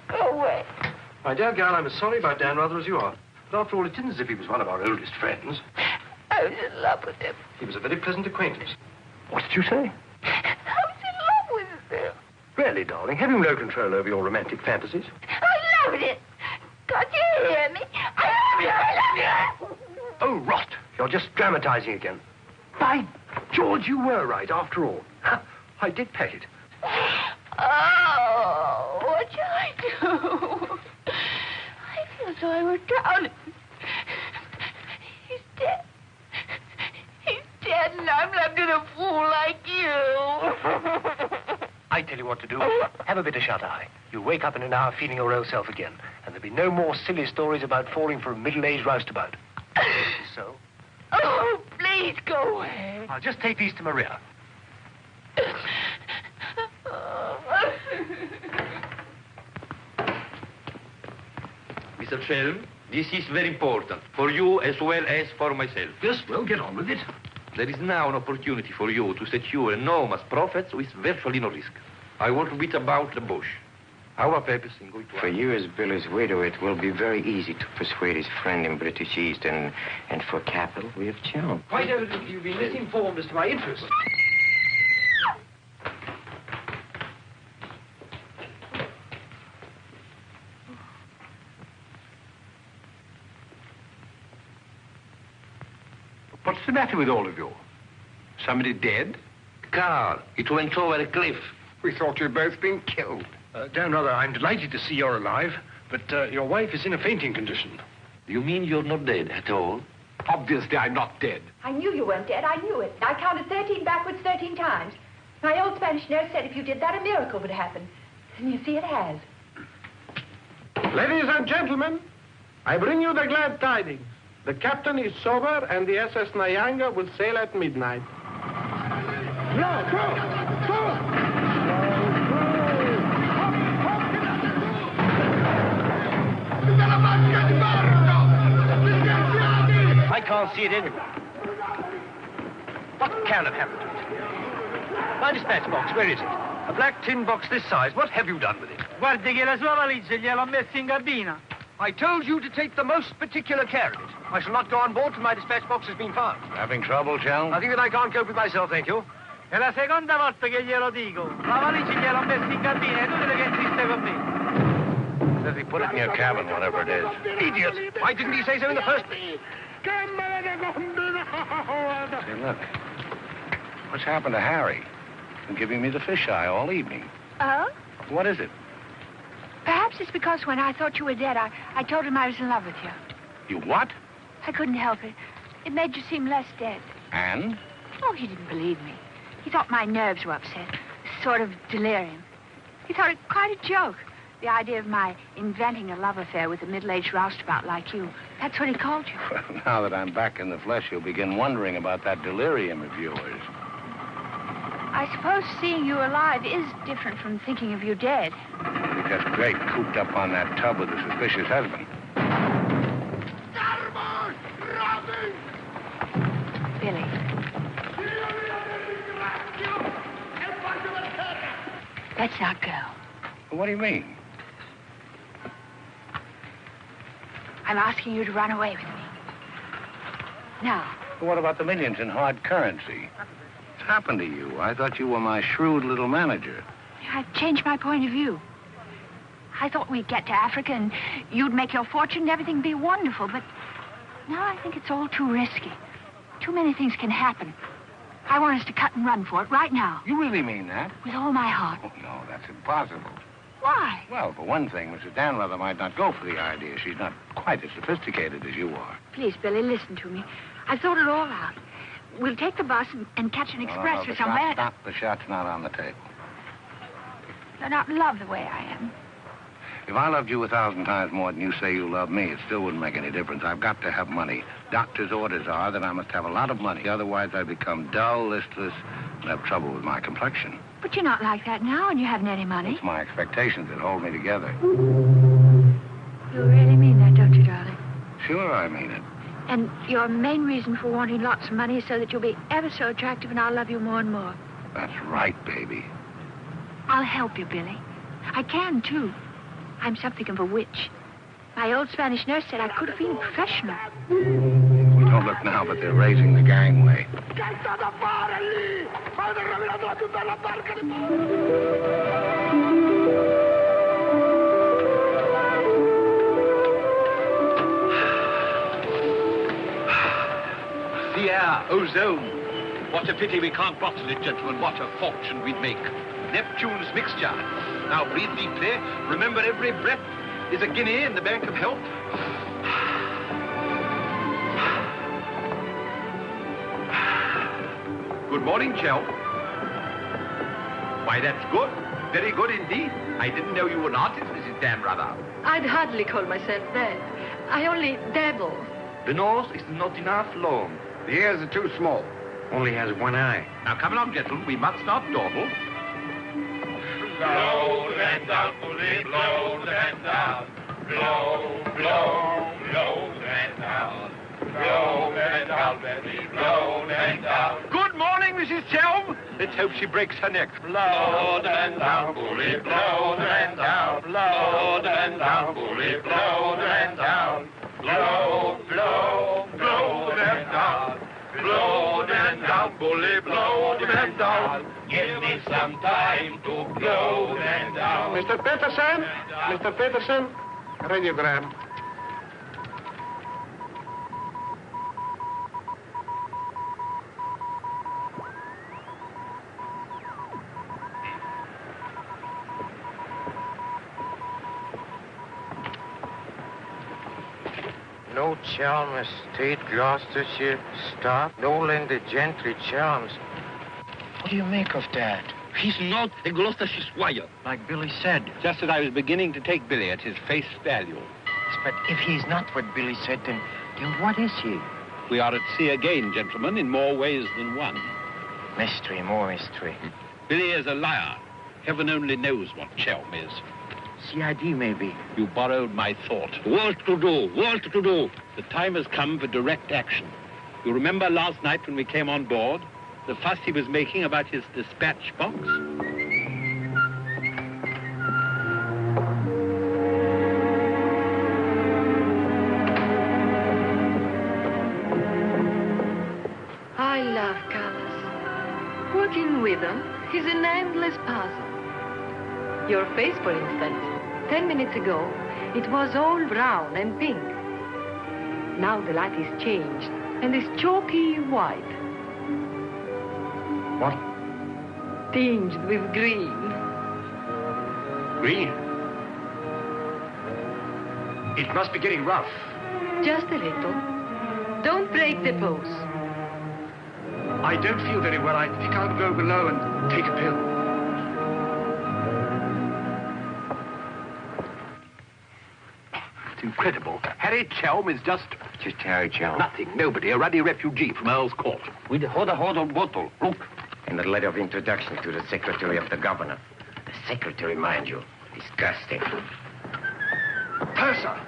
[SPEAKER 9] Go away.
[SPEAKER 5] My dear girl, I'm as sorry about Dan rather as you are. But after all, it isn't as if he was one of our oldest friends.
[SPEAKER 9] I was in love with him.
[SPEAKER 5] He was a very pleasant acquaintance. What did you say?
[SPEAKER 9] I was in love with him.
[SPEAKER 5] Really, darling, have you no control over your romantic fantasies?
[SPEAKER 9] I loved it. Can't you hear me? I love you.
[SPEAKER 5] Oh, rot. You're just dramatizing again. By George, you were right, after all. I did pet it.
[SPEAKER 9] Oh, what shall I do? I feel so I were drowning. He's dead. He's dead, and I'm left with a fool like you.
[SPEAKER 5] I tell you what to do. Have a bit of shut-eye. You'll wake up in an hour feeling your old self again. And there'll be no more silly stories about falling for a middle-aged roustabout. So?
[SPEAKER 9] Oh, please go away.
[SPEAKER 5] I'll just take these to Maria.
[SPEAKER 10] Mr. Shelm, this is very important, for you as well as for myself.
[SPEAKER 5] Yes, well, get on with it.
[SPEAKER 10] There is now an opportunity for you to secure enormous profits with virtually no risk. I want to beat about the bush. Our purpose in going to...
[SPEAKER 7] For you as Billy's widow, it will be very easy to persuade his friend in British East, and for capital, we have Chelm.
[SPEAKER 5] Quite evidently, you've been misinformed as to my interest.
[SPEAKER 1] What's the matter with all of you? Somebody dead?
[SPEAKER 10] Car, it went over a cliff.
[SPEAKER 1] We thought you'd both been killed.
[SPEAKER 5] Dan, rather, I'm delighted to see you're alive, but your wife is in a fainting condition.
[SPEAKER 10] You mean you're not dead at all?
[SPEAKER 1] Obviously, I'm not dead.
[SPEAKER 3] I knew you weren't dead. I knew it. I counted 13 backwards 13 times. My old Spanish nurse said if you did that, a miracle would happen. And you see, it has.
[SPEAKER 11] Ladies and gentlemen, I bring you the glad tidings. The captain is sober, and the SS Nyanga will sail at midnight.
[SPEAKER 5] I can't see it anywhere. What can have happened to it? My dispatch box, where is it?
[SPEAKER 6] A black tin box this size. What have you done with it?
[SPEAKER 12] Guardi che la sua valigia gliel'ho messa in cabina.
[SPEAKER 6] I told you to take the most particular care of it. I shall not go on board till my dispatch box has been found.
[SPEAKER 2] Having trouble, Chelm?
[SPEAKER 6] I think that I can't cope with myself, thank you.
[SPEAKER 12] È la seconda volta che glielo dico. La valigia gliel'ho messa in cabina, è inutile che insiste con me.
[SPEAKER 2] Says he put it in your cabin, whatever it is.
[SPEAKER 6] Idiot! Why didn't he say so in the first place?
[SPEAKER 2] Say, look. What's happened to Harry? He's been giving me the fisheye all evening.
[SPEAKER 3] Oh?
[SPEAKER 2] What is it?
[SPEAKER 3] Perhaps it's because when I thought you were dead, I told him I was in love with you.
[SPEAKER 2] You what?
[SPEAKER 3] I couldn't help it. It made you seem less dead.
[SPEAKER 2] And?
[SPEAKER 3] Oh, he didn't believe me. He thought my nerves were upset. Sort of delirium. He thought it quite a joke. The idea of my inventing a love affair with a middle-aged roustabout like you. That's what he called you.
[SPEAKER 2] Well, now that I'm back in the flesh, you'll begin wondering about that delirium of yours.
[SPEAKER 3] I suppose seeing you alive is different from thinking of you dead.
[SPEAKER 2] You're just great cooped up on that tub with a suspicious husband.
[SPEAKER 3] Billy. Let's not go.
[SPEAKER 2] What do you mean?
[SPEAKER 3] I'm asking you to run away with me. Now.
[SPEAKER 2] What about the millions in hard currency? What's happened to you? I thought you were my shrewd little manager.
[SPEAKER 3] I've changed my point of view. I thought we'd get to Africa and you'd make your fortune and everything be wonderful, but now I think it's all too risky. Too many things can happen. I want us to cut and run for it right now.
[SPEAKER 2] You really mean that?
[SPEAKER 3] With all my heart.
[SPEAKER 2] Oh, no, that's impossible.
[SPEAKER 3] Why?
[SPEAKER 2] Well, for one thing, Mrs. Danrother might not go for the idea. She's not quite as sophisticated as you are.
[SPEAKER 3] Please, Billy, listen to me. I've thought it all out. We'll take the bus and catch an express for somewhere.
[SPEAKER 2] The shot's not on the table.
[SPEAKER 3] You're not in love the way I am.
[SPEAKER 2] If I loved you 1,000 times more than you say you love me, it still wouldn't make any difference. I've got to have money. Doctor's orders are that I must have a lot of money. Otherwise, I become dull, listless, and have trouble with my complexion.
[SPEAKER 3] But you're not like that now, and you haven't any money.
[SPEAKER 2] It's my expectations that hold me together.
[SPEAKER 3] You really mean that, don't you, darling?
[SPEAKER 2] Sure, I mean it.
[SPEAKER 3] And your main reason for wanting lots of money is so that you'll be ever so attractive and I'll love you more and more.
[SPEAKER 2] That's right, baby.
[SPEAKER 3] I'll help you, Billy. I can, too. I'm something of a witch. My old Spanish nurse said I could have been professional.
[SPEAKER 2] We don't look now, but they're raising the gangway.
[SPEAKER 1] The air, ozone. What a pity we can't bottle it, gentlemen. What a fortune we'd make. Neptune's mixture. Now breathe deeply. Remember, every breath is a guinea in the bank of health. Good morning, Chel. Why, that's good. Very good indeed. I didn't know you were an artist, Mrs. Danrother.
[SPEAKER 4] I'd hardly call myself that. I only dabble.
[SPEAKER 10] The nose is not enough long.
[SPEAKER 2] The ears are too small.
[SPEAKER 7] Only has one eye.
[SPEAKER 1] Now, come along, gentlemen. We must not dawdle.
[SPEAKER 13] Blow the man down, bully, blow the man down. Blow, blow, blow the man down. Blow the man down, baby, blow the man down.
[SPEAKER 6] Good morning, Mrs. Chelm. Let's hope she breaks her neck.
[SPEAKER 13] Blow the man down, bully, blow the man down. Blow the man down, bully, blow the man down. Blow, blow, blow the man down. Blow the man down, bully, blow the man down. Give me some time to blow the man down.
[SPEAKER 11] Mr. Peterson? Mr. Peterson? Radiogram.
[SPEAKER 7] No Chelm Estate, Gloucestershire. Stop. No Linda Gentry Chelms. What do you make of that?
[SPEAKER 1] He's not a Gloucestershire squire.
[SPEAKER 7] Like Billy said.
[SPEAKER 1] Just as I was beginning to take Billy at his face value.
[SPEAKER 7] But if he's not what Billy said, then what is he?
[SPEAKER 1] We are at sea again, gentlemen, in more ways than one.
[SPEAKER 7] Mystery, more mystery.
[SPEAKER 1] Billy is a liar. Heaven only knows what Chelm is.
[SPEAKER 7] CID, maybe.
[SPEAKER 1] You borrowed my thought. What to do? What to do? The time has come for direct action. You remember last night when we came on board? The fuss he was making about his dispatch box?
[SPEAKER 4] I love colors. Working with them is an endless puzzle. Your face, for instance. 10 minutes ago, it was all brown and pink. Now the light is changed and is chalky white.
[SPEAKER 5] What?
[SPEAKER 4] Tinged with green.
[SPEAKER 5] Green? It must be getting rough.
[SPEAKER 4] Just a little. Don't break the pose.
[SPEAKER 5] I don't feel very well. I think I'll go below and take a pill.
[SPEAKER 1] It's incredible. Harry Chelm is just
[SPEAKER 7] Harry Chelm.
[SPEAKER 1] nothing. Nobody. A ruddy refugee from Earl's Court.
[SPEAKER 10] With a hot bottle. Look.
[SPEAKER 7] And the letter of introduction to the secretary of the governor. The secretary, mind you. Disgusting.
[SPEAKER 5] Purser!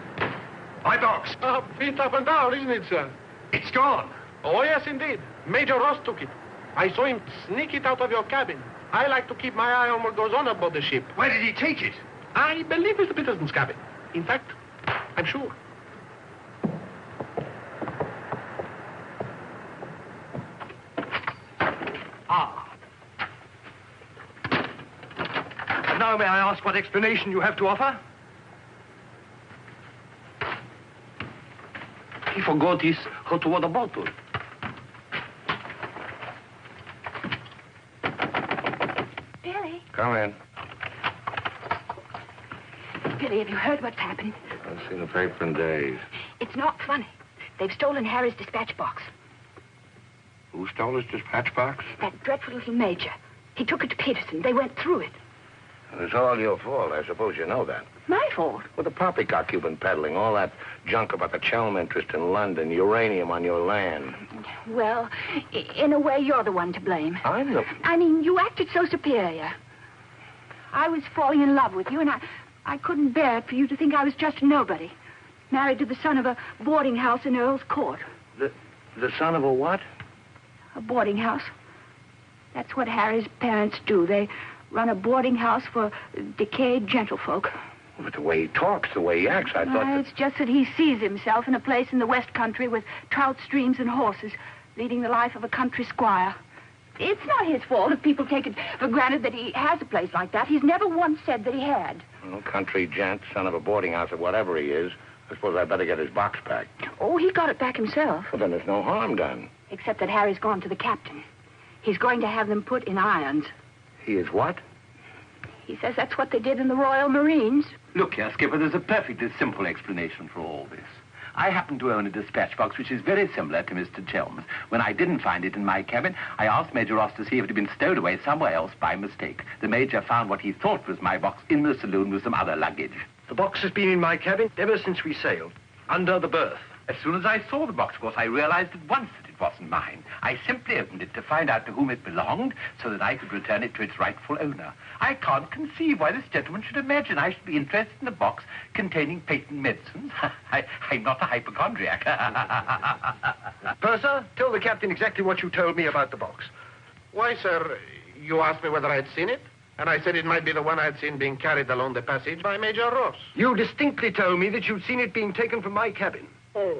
[SPEAKER 5] My box.
[SPEAKER 11] Feet up and down, isn't it, sir?
[SPEAKER 5] It's gone.
[SPEAKER 11] Oh, yes, indeed. Major Ross took it. I saw him sneak it out of your cabin. I like to keep my eye on what goes on aboard the ship.
[SPEAKER 5] Where did he take it?
[SPEAKER 11] I believe Mr. Peterson's cabin. In fact, I'm sure.
[SPEAKER 5] And now may I ask what explanation you have to offer?
[SPEAKER 10] He forgot his hot water bottle.
[SPEAKER 9] Billy.
[SPEAKER 2] Come in.
[SPEAKER 9] Billy, have you heard what's happened?
[SPEAKER 2] I've seen the paper in days.
[SPEAKER 9] It's not funny. They've stolen Harry's dispatch box.
[SPEAKER 2] Who stole his dispatch box?
[SPEAKER 9] That dreadful little major. He took it to Peterson. They went through it.
[SPEAKER 2] It's all your fault. I suppose you know that.
[SPEAKER 9] My fault?
[SPEAKER 2] Well, the poppycock you've been peddling, all that junk about the Chelm interest in London, uranium on your land.
[SPEAKER 9] Well, in a way, you're the one to blame.
[SPEAKER 2] I'm the...
[SPEAKER 9] I mean, you acted so superior. I was falling in love with you, and I couldn't bear it for you to think I was just a nobody. Married to the son of a boarding house in Earl's Court.
[SPEAKER 2] The son of a what?
[SPEAKER 9] A boarding house. That's what Harry's parents do. They run a boarding house for decayed gentlefolk.
[SPEAKER 2] But the way he talks, the way he acts, I thought that...
[SPEAKER 9] It's just that he sees himself in a place in the West Country with trout streams and horses, leading the life of a country squire. It's not his fault if people take it for granted that he has a place like that. He's never once said that he had.
[SPEAKER 2] Well, country gent, son of a boarding house or whatever he is, I suppose I'd better get his box back.
[SPEAKER 9] Oh, he got it back himself.
[SPEAKER 2] Well, then there's no harm done.
[SPEAKER 9] Except that Harry's gone to the captain. He's going to have them put in irons.
[SPEAKER 2] He is what?
[SPEAKER 9] He says that's what they did in the Royal Marines.
[SPEAKER 1] Look here, Skipper, there's a perfectly simple explanation for all this. I happen to own a dispatch box which is very similar to Mr. Chelm's. When I didn't find it in my cabin, I asked Major Ross to see if it had been stowed away somewhere else by mistake. The Major found what he thought was my box in the saloon with some other luggage.
[SPEAKER 5] The box has been in my cabin ever since we sailed, under the berth.
[SPEAKER 1] As soon as I saw the box, of course, I realized at once that it wasn't mine. I simply opened it to find out to whom it belonged so that I could return it to its rightful owner. I can't conceive why this gentleman should imagine I should be interested in a box containing patent medicines. I'm not a hypochondriac.
[SPEAKER 5] Purser, tell the captain exactly what you told me about the box.
[SPEAKER 11] Why, sir, you asked me whether I'd seen it, and I said it might be the one I'd seen being carried along the passage by Major Ross.
[SPEAKER 5] You distinctly told me that you'd seen it being taken from my cabin.
[SPEAKER 11] Oh,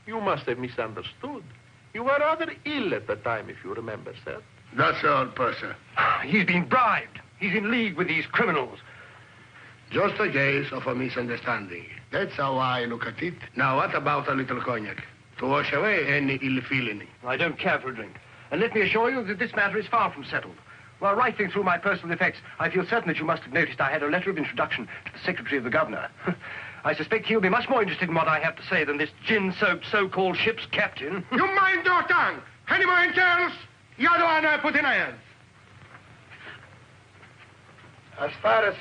[SPEAKER 11] you must have misunderstood. You were rather ill at the time, if you remember, sir.
[SPEAKER 8] That's all, Purser.
[SPEAKER 5] He's been bribed. He's in league with these criminals.
[SPEAKER 8] Just a case of a misunderstanding. That's how I look at it. Now, what about a little cognac? To wash away any ill feeling.
[SPEAKER 5] I don't care for a drink. And let me assure you that this matter is far from settled. While rifling through my personal effects, I feel certain that you must have noticed I had a letter of introduction to the secretary of the governor. I suspect he'll be much more interested in what I have to say than this gin-soaked so-called ship's captain.
[SPEAKER 8] You mind your tongue! Any more entails? The other one I put in irons.
[SPEAKER 11] As far as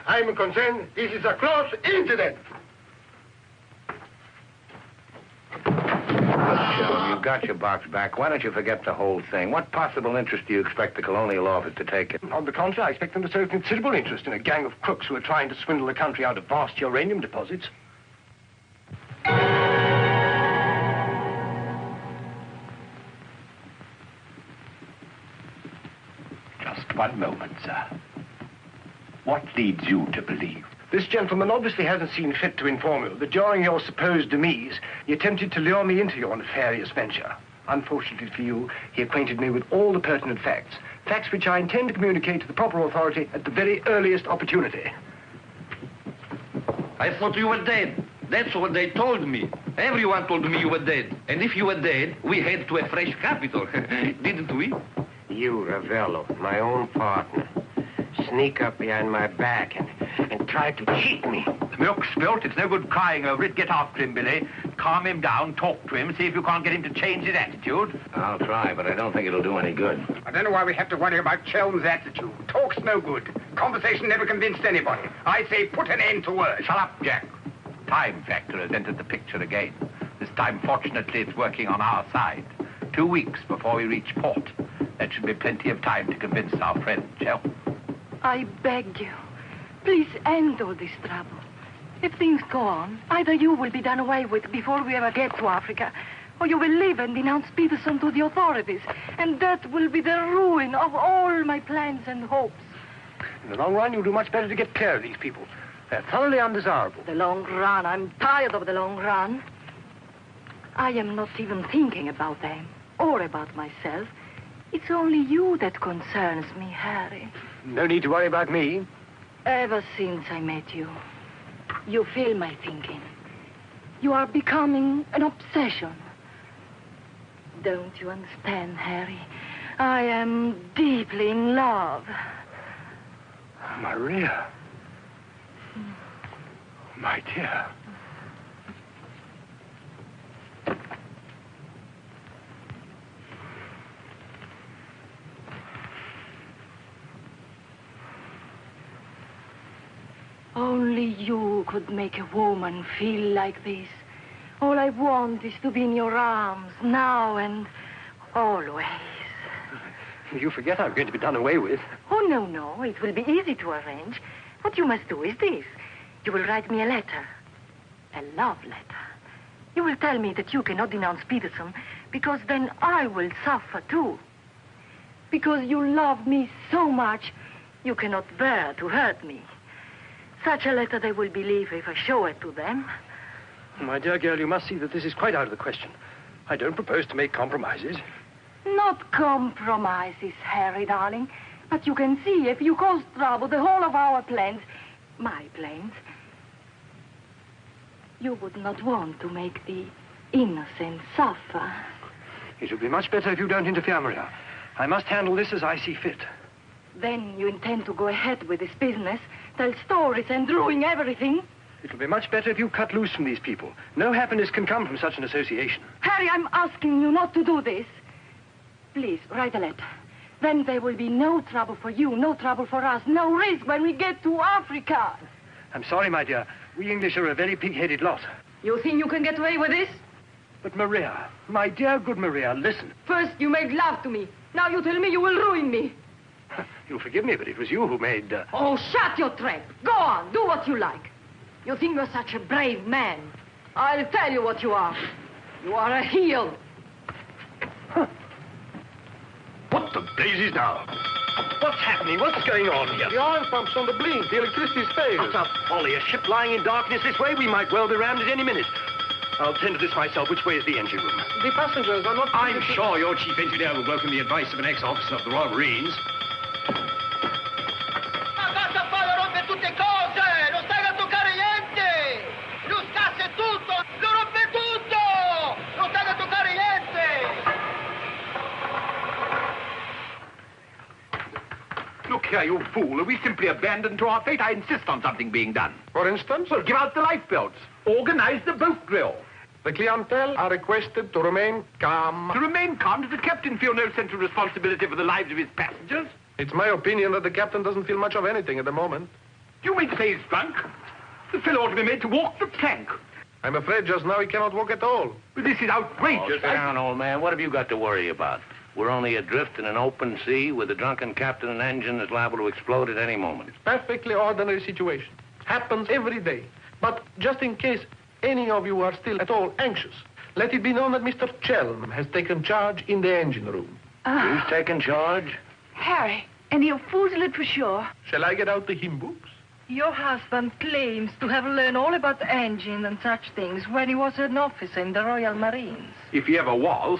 [SPEAKER 11] I'm concerned, this is a close incident.
[SPEAKER 2] You've got your box back. Why don't you forget the whole thing? What possible interest do you expect the Colonial Office to take in?
[SPEAKER 5] On the contrary, I expect them to show considerable interest in a gang of crooks who are trying to swindle the country out of vast uranium deposits.
[SPEAKER 1] Just one moment, sir. What leads you to believe?
[SPEAKER 5] This gentleman obviously hasn't seen fit to inform you that during your supposed demise, he attempted to lure me into your nefarious venture. Unfortunately for you, he acquainted me with all the pertinent facts. Facts which I intend to communicate to the proper authority at the very earliest opportunity.
[SPEAKER 10] I thought you were dead. That's what they told me. Everyone told me you were dead. And if you were dead, we head to a fresh capital. Didn't we?
[SPEAKER 7] You, Ravello, my own partner, sneak up behind my back and try to cheat me.
[SPEAKER 6] The milk's spilt. It's no good crying over it. Get after him, Billy. Calm him down. Talk to him. See if you can't get him to change his attitude.
[SPEAKER 2] I'll try, but I don't think it'll do any good.
[SPEAKER 6] I don't know why we have to worry about Chelm's attitude. Talk's no good. Conversation never convinced anybody. I say put an end to words. Shut up, Jack. Time factor has entered the picture again. This time, fortunately, it's working on our side. 2 weeks before we reach port. That should be plenty of time to convince our friend, Chelm.
[SPEAKER 4] I beg you, please end all this trouble. If things go on, either you will be done away with before we ever get to Africa, or you will leave and denounce Peterson to the authorities, and that will be the ruin of all my plans and hopes.
[SPEAKER 5] In the long run, you'll do much better to get clear of these people. They're thoroughly undesirable.
[SPEAKER 4] The long run. I'm tired of the long run. I am not even thinking about them or about myself. It's only you that concerns me, Harry.
[SPEAKER 5] No need to worry about me.
[SPEAKER 4] Ever since I met you, you fill my thinking. You are becoming an obsession. Don't you understand, Harry? I am deeply in love.
[SPEAKER 5] Maria. My dear.
[SPEAKER 4] Only you could make a woman feel like this. All I want is to be in your arms, now and always.
[SPEAKER 5] You forget I'm going to be done away with.
[SPEAKER 4] Oh, no. It will be easy to arrange. What you must do is this. You will write me a letter. A love letter. You will tell me that you cannot denounce Peterson, because then I will suffer too. Because you love me so much, you cannot bear to hurt me. Such a letter they will believe if I show it to them.
[SPEAKER 5] My dear girl, you must see that this is quite out of the question. I don't propose to make compromises.
[SPEAKER 4] Not compromises, Harry, darling. But you can see if you cause trouble, the whole of our plans, my plans, you would not want to make the innocent suffer.
[SPEAKER 5] It would be much better if you don't interfere, Maria. I must handle this as I see fit.
[SPEAKER 4] Then you intend to go ahead with this business, tell stories and ruin everything?
[SPEAKER 5] It'll be much better if you cut loose from these people. No happiness can come from such an association.
[SPEAKER 4] Harry, I'm asking you not to do this. Please, write a letter. Then there will be no trouble for you, no trouble for us, no risk when we get to Africa.
[SPEAKER 5] I'm sorry, my dear. We English are a very pig-headed lot.
[SPEAKER 4] You think you can get away with this?
[SPEAKER 5] But Maria, my dear good Maria, listen.
[SPEAKER 4] First you made love to me. Now you tell me you will ruin me.
[SPEAKER 5] You'll forgive me, but it was you who made...
[SPEAKER 4] Oh, shut your trap. Go on, do what you like. You think you're such a brave man. I'll tell you what you are. You are a heel.
[SPEAKER 5] Huh. What the blazes now? What's happening? What's going on here?
[SPEAKER 11] The oil pump's on the blink. The electricity's failed.
[SPEAKER 5] What a folly. A ship lying in darkness this way, we might well be rammed at any minute. I'll tend to this myself. Which way is the engine room?
[SPEAKER 11] The passengers are not...
[SPEAKER 14] I'm sure your chief engineer will welcome the advice of an ex-officer of the Royal Marines.
[SPEAKER 6] Look here, you fool. Are we simply abandoned to our fate? I insist on something being done.
[SPEAKER 11] For instance?
[SPEAKER 6] Well, give out the lifebelts. Organize the boat drill.
[SPEAKER 11] The clientele are requested to remain calm.
[SPEAKER 6] To remain calm? Does the captain feel no sense of responsibility for the lives of his passengers?
[SPEAKER 11] It's my opinion that the captain doesn't feel much of anything at the moment.
[SPEAKER 6] Do you mean to say he's drunk? The fellow ought to be made to walk the plank.
[SPEAKER 11] I'm afraid just now he cannot walk at all.
[SPEAKER 6] But this is outrageous.
[SPEAKER 2] Oh, sit down, old man. What have you got to worry about? We're only adrift in an open sea with a drunken captain and engine that's liable to explode at any moment.
[SPEAKER 11] Perfectly ordinary situation. Happens every day. But just in case any of you are still at all anxious, let it be known that Mr. Chelm has taken charge in the engine room.
[SPEAKER 2] Who's taken charge?
[SPEAKER 3] Harry, and he'll foozle it for sure.
[SPEAKER 11] Shall I get out the hymn books?
[SPEAKER 4] Your husband claims to have learned all about engine and such things when he was an officer in the Royal Marines.
[SPEAKER 6] If he ever was.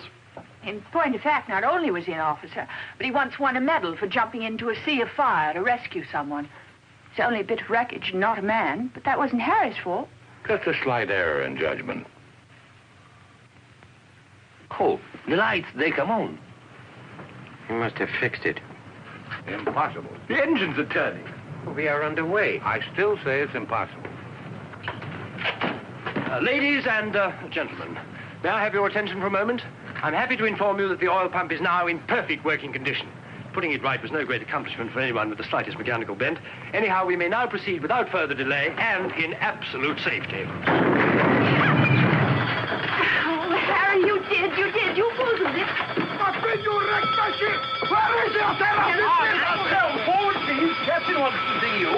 [SPEAKER 3] In point of fact, not only was he an officer, but he once won a medal for jumping into a sea of fire to rescue someone. It's only a bit of wreckage, not a man, but that wasn't Harry's fault.
[SPEAKER 2] Just a slight error in judgment.
[SPEAKER 10] Oh, the lights, they come on.
[SPEAKER 7] He must have fixed it.
[SPEAKER 2] Impossible.
[SPEAKER 10] The engines are turning.
[SPEAKER 7] We are underway.
[SPEAKER 2] I still say it's impossible.
[SPEAKER 11] Ladies and gentlemen, may I have your attention for a moment? I'm happy to inform you that the oil pump is now in perfect working condition. Putting it right was no great accomplishment for anyone with the slightest mechanical bent. Anyhow, we may now proceed without further delay and in absolute safety.
[SPEAKER 9] Oh, Harry, you did. You fooled it.
[SPEAKER 6] But when you wrecked my ship, where is your terror?
[SPEAKER 10] Forward, please. Captain wants to see you.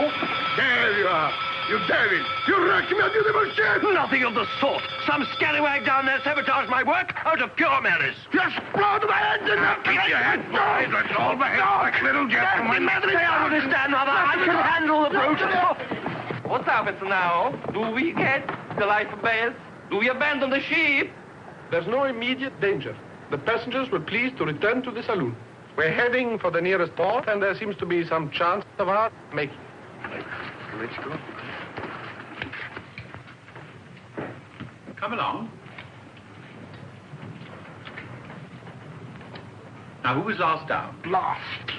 [SPEAKER 6] There you are. You devil! You wrecked my beautiful ship!
[SPEAKER 11] Nothing of the sort. Some scallywag down there sabotaged my work out of pure malice.
[SPEAKER 6] Just explode my engine!
[SPEAKER 2] Now keep your head down. Let's all behave like little gentlemen.
[SPEAKER 11] I understand, Mother. I can handle the brute.
[SPEAKER 10] What happens now? Do we get the life bail? Do we abandon the ship?
[SPEAKER 11] There's no immediate danger. The passengers were pleased to return to the saloon. We're heading for the nearest port, and there seems to be some chance of our making it.
[SPEAKER 2] Let's go.
[SPEAKER 1] Come along. Now, who was last down?
[SPEAKER 5] Last.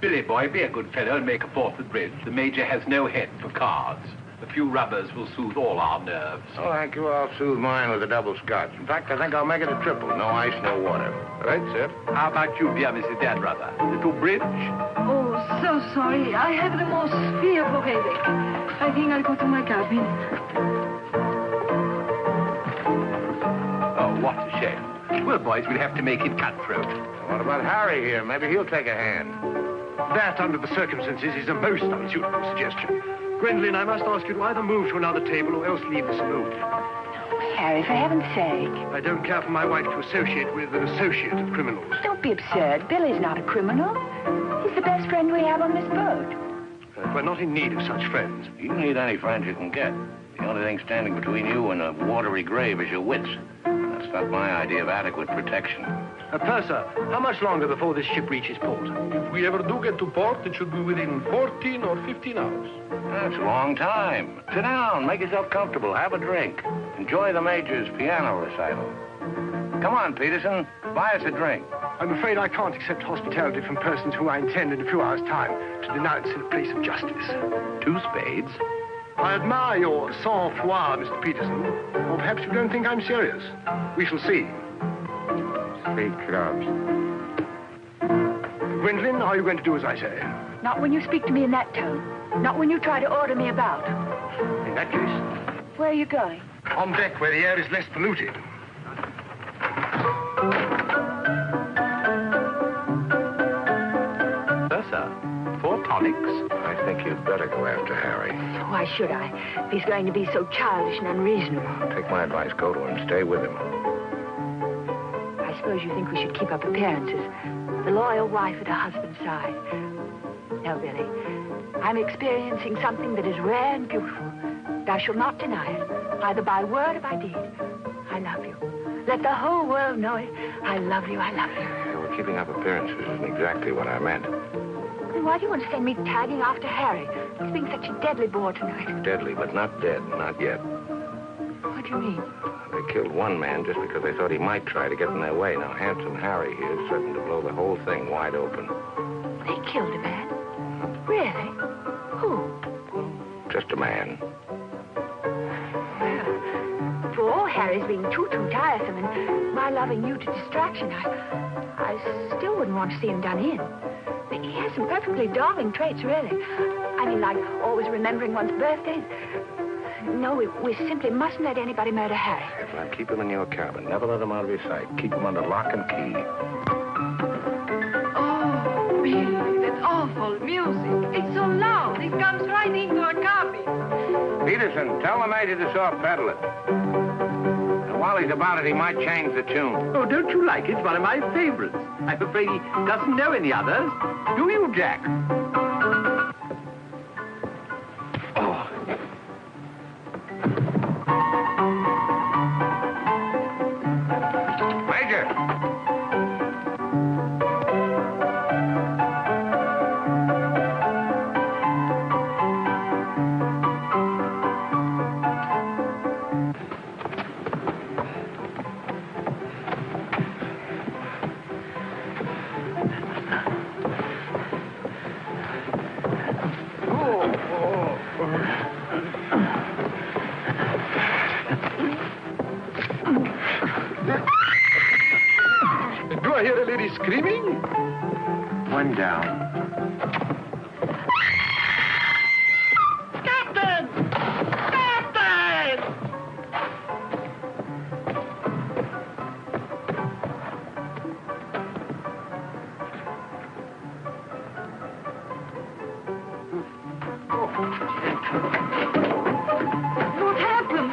[SPEAKER 1] Billy, boy, be a good fellow and make a port for the bridge. The Major has no head for cards. A few rubbers will soothe all our nerves.
[SPEAKER 2] Oh, thank you. I'll soothe mine with a double scotch. In fact, I think I'll make it a triple. No ice, no water.
[SPEAKER 11] Right, sir.
[SPEAKER 1] How about you, dear Mrs. Dadbrother? Little bridge?
[SPEAKER 4] Oh, so sorry. I have the most fearful headache. I think I'll go to my cabin.
[SPEAKER 1] Oh, what a shame. Well, boys, we'll have to make it cutthroat.
[SPEAKER 2] What about Harry here? Maybe he'll take a hand.
[SPEAKER 5] That, under the circumstances, is a most unsuitable suggestion. Gwendolen, I must ask you to either move to another table or else leave the saloon.
[SPEAKER 3] Harry, for heaven's sake.
[SPEAKER 5] I don't care for my wife to associate with an associate of criminals.
[SPEAKER 3] Don't be absurd. Billy's not a criminal. He's the best friend we have on this boat.
[SPEAKER 5] We're not in need of such friends.
[SPEAKER 2] You need any friends you can get. The only thing standing between you and a watery grave is your wits. That's not my idea of adequate protection.
[SPEAKER 5] Purser, how much longer before this ship reaches port?
[SPEAKER 11] If we ever do get to port, it should be within 14 or 15 hours.
[SPEAKER 2] That's a long time. Sit down, make yourself comfortable, have a drink. Enjoy the Major's piano recital. Come on, Peterson, buy us a drink.
[SPEAKER 5] I'm afraid I can't accept hospitality from persons who I intend in a few hours' time to denounce in a place of justice.
[SPEAKER 1] 2 spades.
[SPEAKER 5] I admire your sang-froid, Mr. Peterson. Or perhaps you don't think I'm serious. We shall see.
[SPEAKER 2] 3 clubs.
[SPEAKER 5] Gwendolen, are you going to do as I say?
[SPEAKER 3] Not when you speak to me in that tone. Not when you try to order me about.
[SPEAKER 5] In that case,
[SPEAKER 3] Where are you going?
[SPEAKER 5] on deck where the air is less polluted.
[SPEAKER 1] Sir, 4 tonics.
[SPEAKER 2] I think you'd better go after Harry.
[SPEAKER 3] Why should I? If he's going to be so childish and unreasonable.
[SPEAKER 2] Take my advice, go to him, stay with him.
[SPEAKER 3] I suppose you think we should keep up appearances. The loyal wife at her husband's side. No, Billy. I'm experiencing something that is rare and beautiful. Thou shalt not deny it, either by word or by deed. I love you. Let the whole world know it. I love you, I love you.
[SPEAKER 2] Yeah, well, keeping up appearances isn't exactly what I meant.
[SPEAKER 3] Then why do you want to send me tagging after Harry? He's being such a deadly bore tonight.
[SPEAKER 2] Deadly, but not dead, not yet.
[SPEAKER 3] What do you mean?
[SPEAKER 2] They killed one man just because they thought he might try to get in their way. Now, Handsome Harry here is certain to blow the whole thing wide open.
[SPEAKER 3] They killed a man? Really? Who?
[SPEAKER 2] Just a man.
[SPEAKER 3] Well, for all Harry's being too tiresome and my loving you to distraction, I still wouldn't want to see him done in. He has some perfectly darling traits, really. I mean, like always remembering one's birthdays. No, we simply mustn't let anybody murder Harry.
[SPEAKER 2] Well, keep him in your cabin. Never let him out of your sight. Keep him under lock and key.
[SPEAKER 4] Oh, Billy, that awful music. It's so loud. It comes right into our cabin.
[SPEAKER 2] Peterson, tell the Major to soft pedal it. And while he's about it, he might change the tune.
[SPEAKER 1] Oh, don't you like it? It's one of my favorites. I'm afraid he doesn't know any others. Do you, Jack?
[SPEAKER 7] One down.
[SPEAKER 12] Captain! Captain!
[SPEAKER 4] What happened?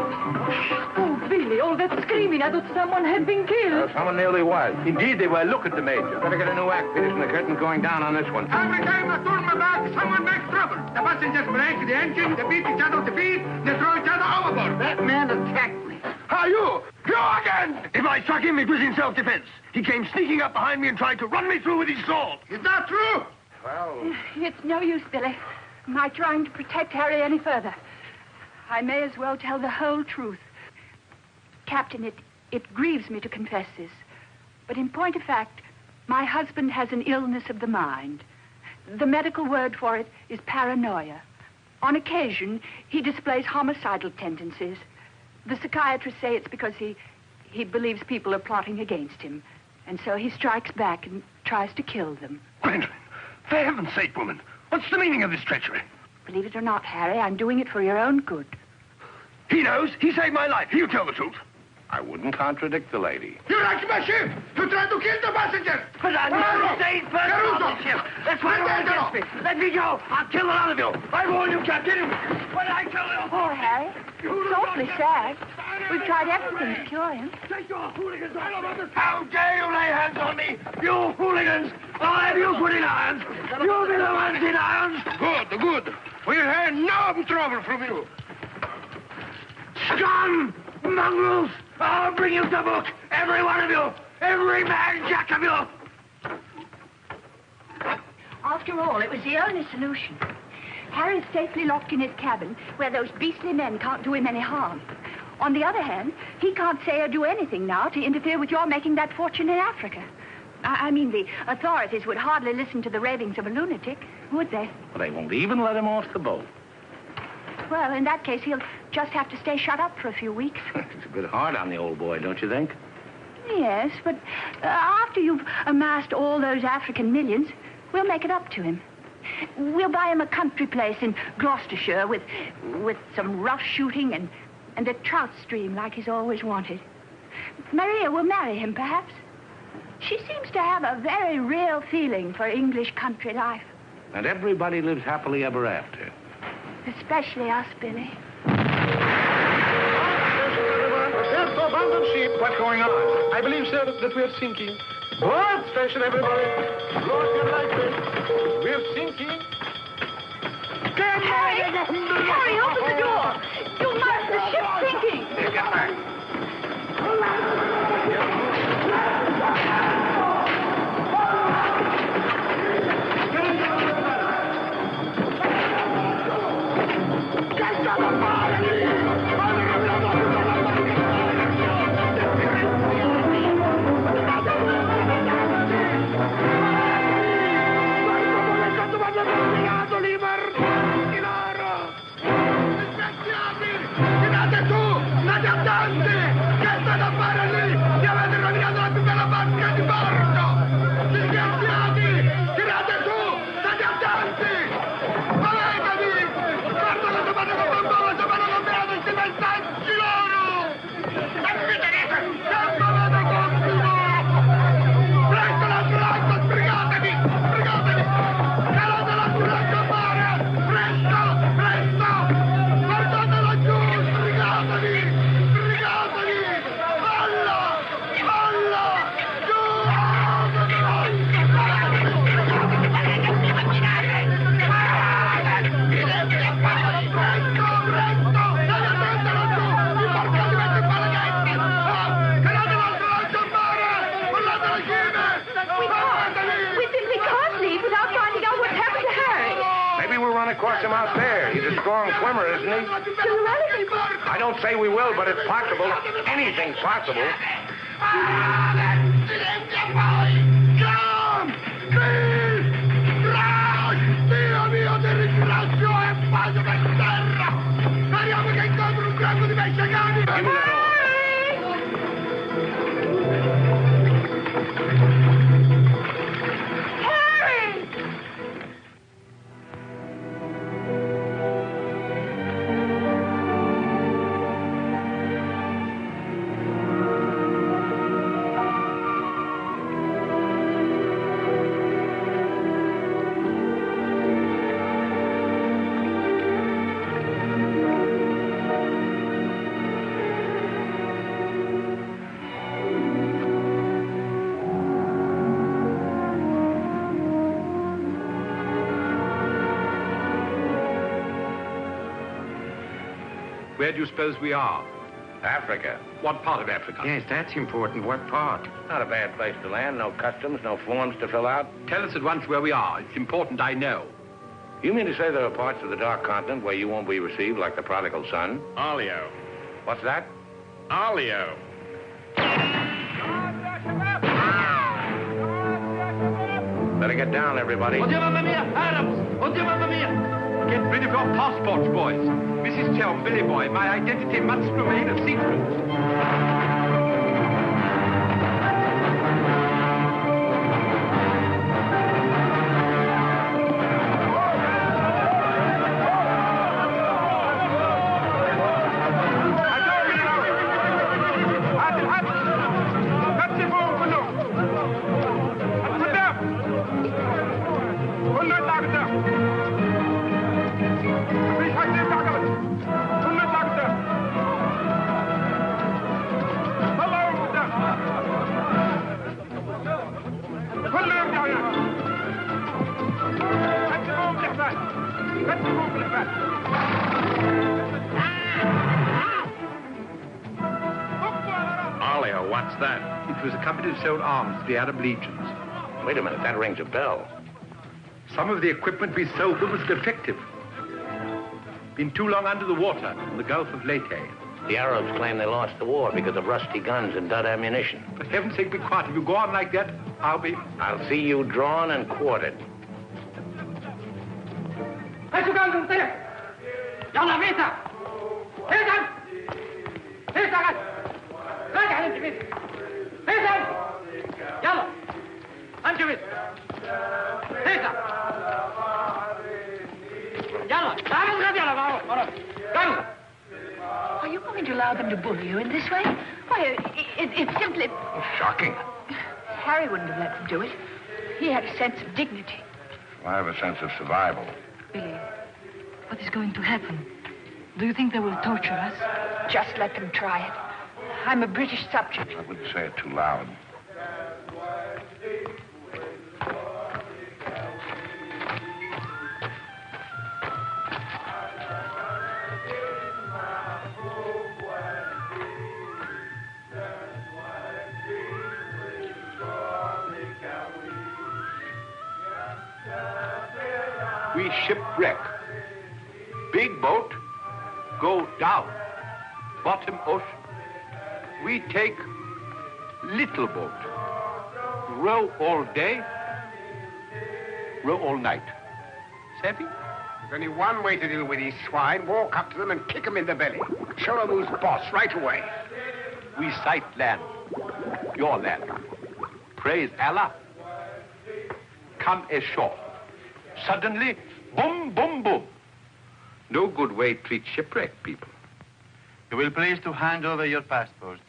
[SPEAKER 4] Oh, Billy, all that screaming. I thought someone had been killed.
[SPEAKER 2] Someone nearly was. Indeed they were. Look at the Major. Better get a new act finished and the curtain's going down on this one.
[SPEAKER 6] Every time I turn my back, someone makes trouble. The passengers break the engine, they beat each other to feet, they throw each other overboard. That man attacked me.
[SPEAKER 5] How you? You again! If I struck him, it was in self-defense. He came sneaking up behind me and tried to run me through with his sword.
[SPEAKER 6] Is that true?
[SPEAKER 2] Well...
[SPEAKER 3] It's no use, Billy. My trying to protect Harry any further. I may as well tell the whole truth. Captain, it grieves me to confess this. But in point of fact, my husband has an illness of the mind. The medical word for it is paranoia. On occasion, he displays homicidal tendencies. The psychiatrists say it's because he believes people are plotting against him. And so he strikes back and tries to kill them.
[SPEAKER 5] Gwendolyn, for heaven's sake, woman, what's the meaning of this treachery?
[SPEAKER 3] Believe it or not, Harry, I'm doing it for your own good.
[SPEAKER 5] He knows. He saved my life. He'll tell the truth.
[SPEAKER 2] I wouldn't contradict the lady.
[SPEAKER 6] You wrecked my ship! You tried to kill the passengers!
[SPEAKER 12] But I'm not staying first on the ship. That's why you're against me. Let me go. I'll kill a lot of you. I warn you, Captain. When I kill you...
[SPEAKER 3] Poor Harry. It's awfully sad. We've tried everything to cure him.
[SPEAKER 12] Take your hooligans off. How dare you lay hands on me? You hooligans! I'll have you put in irons. You'll be the ones in irons.
[SPEAKER 6] Good, good. We'll have no trouble from you.
[SPEAKER 12] Scum! Mongrels! I'll bring you to book. Every one of you. Every man jack of you.
[SPEAKER 3] After all, it was the only solution. Harry's safely locked in his cabin, where those beastly men can't do him any harm. On the other hand, he can't say or do anything now to interfere with your making that fortune in Africa. I mean, the authorities would hardly listen to the ravings of a lunatic, would they?
[SPEAKER 2] Well, they won't even let him off the boat.
[SPEAKER 3] Well, in that case, he'll just have to stay shut up for a few weeks.
[SPEAKER 2] It's a bit hard on the old boy, don't you think?
[SPEAKER 3] Yes, but after you've amassed all those African millions, we'll make it up to him. We'll buy him a country place in Gloucestershire with some rough shooting and a trout stream like he's always wanted. Maria will marry him, perhaps. She seems to have a very real feeling for English country life.
[SPEAKER 2] And everybody lives happily ever after.
[SPEAKER 3] Especially us, Billy.
[SPEAKER 15] There's no abandoned ship. What's going on? I believe, sir, that we're sinking. What? Station, everybody. Blow up your light, we're sinking.
[SPEAKER 3] Harry! Harry, open the door! You must! The ship's sinking!
[SPEAKER 2] Get back. Across him out there. He's a strong swimmer, isn't he? I don't say we will, but it's possible. Anything's possible.
[SPEAKER 6] Dio mio, ti ringrazio e pace per terra! Speriamo che incontri un gruppo di messicani!
[SPEAKER 2] Give me that oar.
[SPEAKER 14] Where do you suppose we are?
[SPEAKER 2] Africa.
[SPEAKER 14] What part of Africa?
[SPEAKER 7] Yes, that's important. What part?
[SPEAKER 2] Not a bad place to land. No customs, no forms to fill out.
[SPEAKER 14] Tell us at once where we are. It's important I know.
[SPEAKER 2] You mean to say there are parts of the Dark Continent where you won't be received like the prodigal son?
[SPEAKER 15] Alio.
[SPEAKER 2] What's that?
[SPEAKER 15] Alio.
[SPEAKER 2] Better get down, everybody.
[SPEAKER 14] Get rid of your passports, boys. Mrs. Chelm, Billy Boy, my identity must remain a secret.
[SPEAKER 15] Alio, what's that?
[SPEAKER 14] It was a company that sold arms to the Arab legions.
[SPEAKER 2] Wait a minute, that rings a bell.
[SPEAKER 14] Some of the equipment we sold them was defective. Been too long under the water in the Gulf of Leyte.
[SPEAKER 2] The Arabs claim they lost the war because of rusty guns and dud ammunition.
[SPEAKER 14] For heaven's sake, be quiet. If you go on like that,
[SPEAKER 2] I'll see you drawn and quartered.
[SPEAKER 3] Are you going to allow them to bully you in this way? Why, it's simply...
[SPEAKER 2] Shocking.
[SPEAKER 3] Harry wouldn't have let them do it. He had a sense of dignity.
[SPEAKER 2] I have a sense of survival.
[SPEAKER 4] Billy, what is going to happen? Do you think they will torture us?
[SPEAKER 3] Just let them try it. I'm a British subject.
[SPEAKER 2] I wouldn't say it too loud.
[SPEAKER 14] we shipwreck. Big boat, go down. Bottom ocean. We take little boat. Row all day, row all night. Savvy?
[SPEAKER 6] There's only one way to deal with these swine. Walk up to them and kick them in the belly. Show them who's boss right away.
[SPEAKER 14] We sight land. Your land. Praise Allah. Come ashore. Suddenly, boom, boom, boom. No good way to treat shipwrecked people.
[SPEAKER 16] You will please to hand over your passports.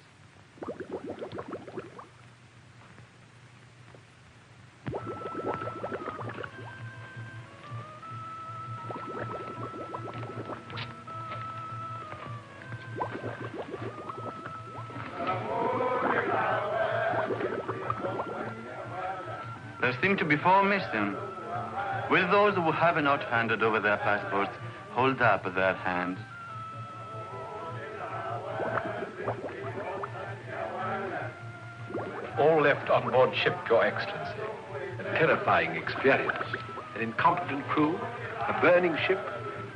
[SPEAKER 16] There seem to be 4 missing. Will those who have not handed over their passports hold up their hands?
[SPEAKER 1] All left on board ship, Your Excellency. A terrifying experience. An incompetent crew, a burning ship,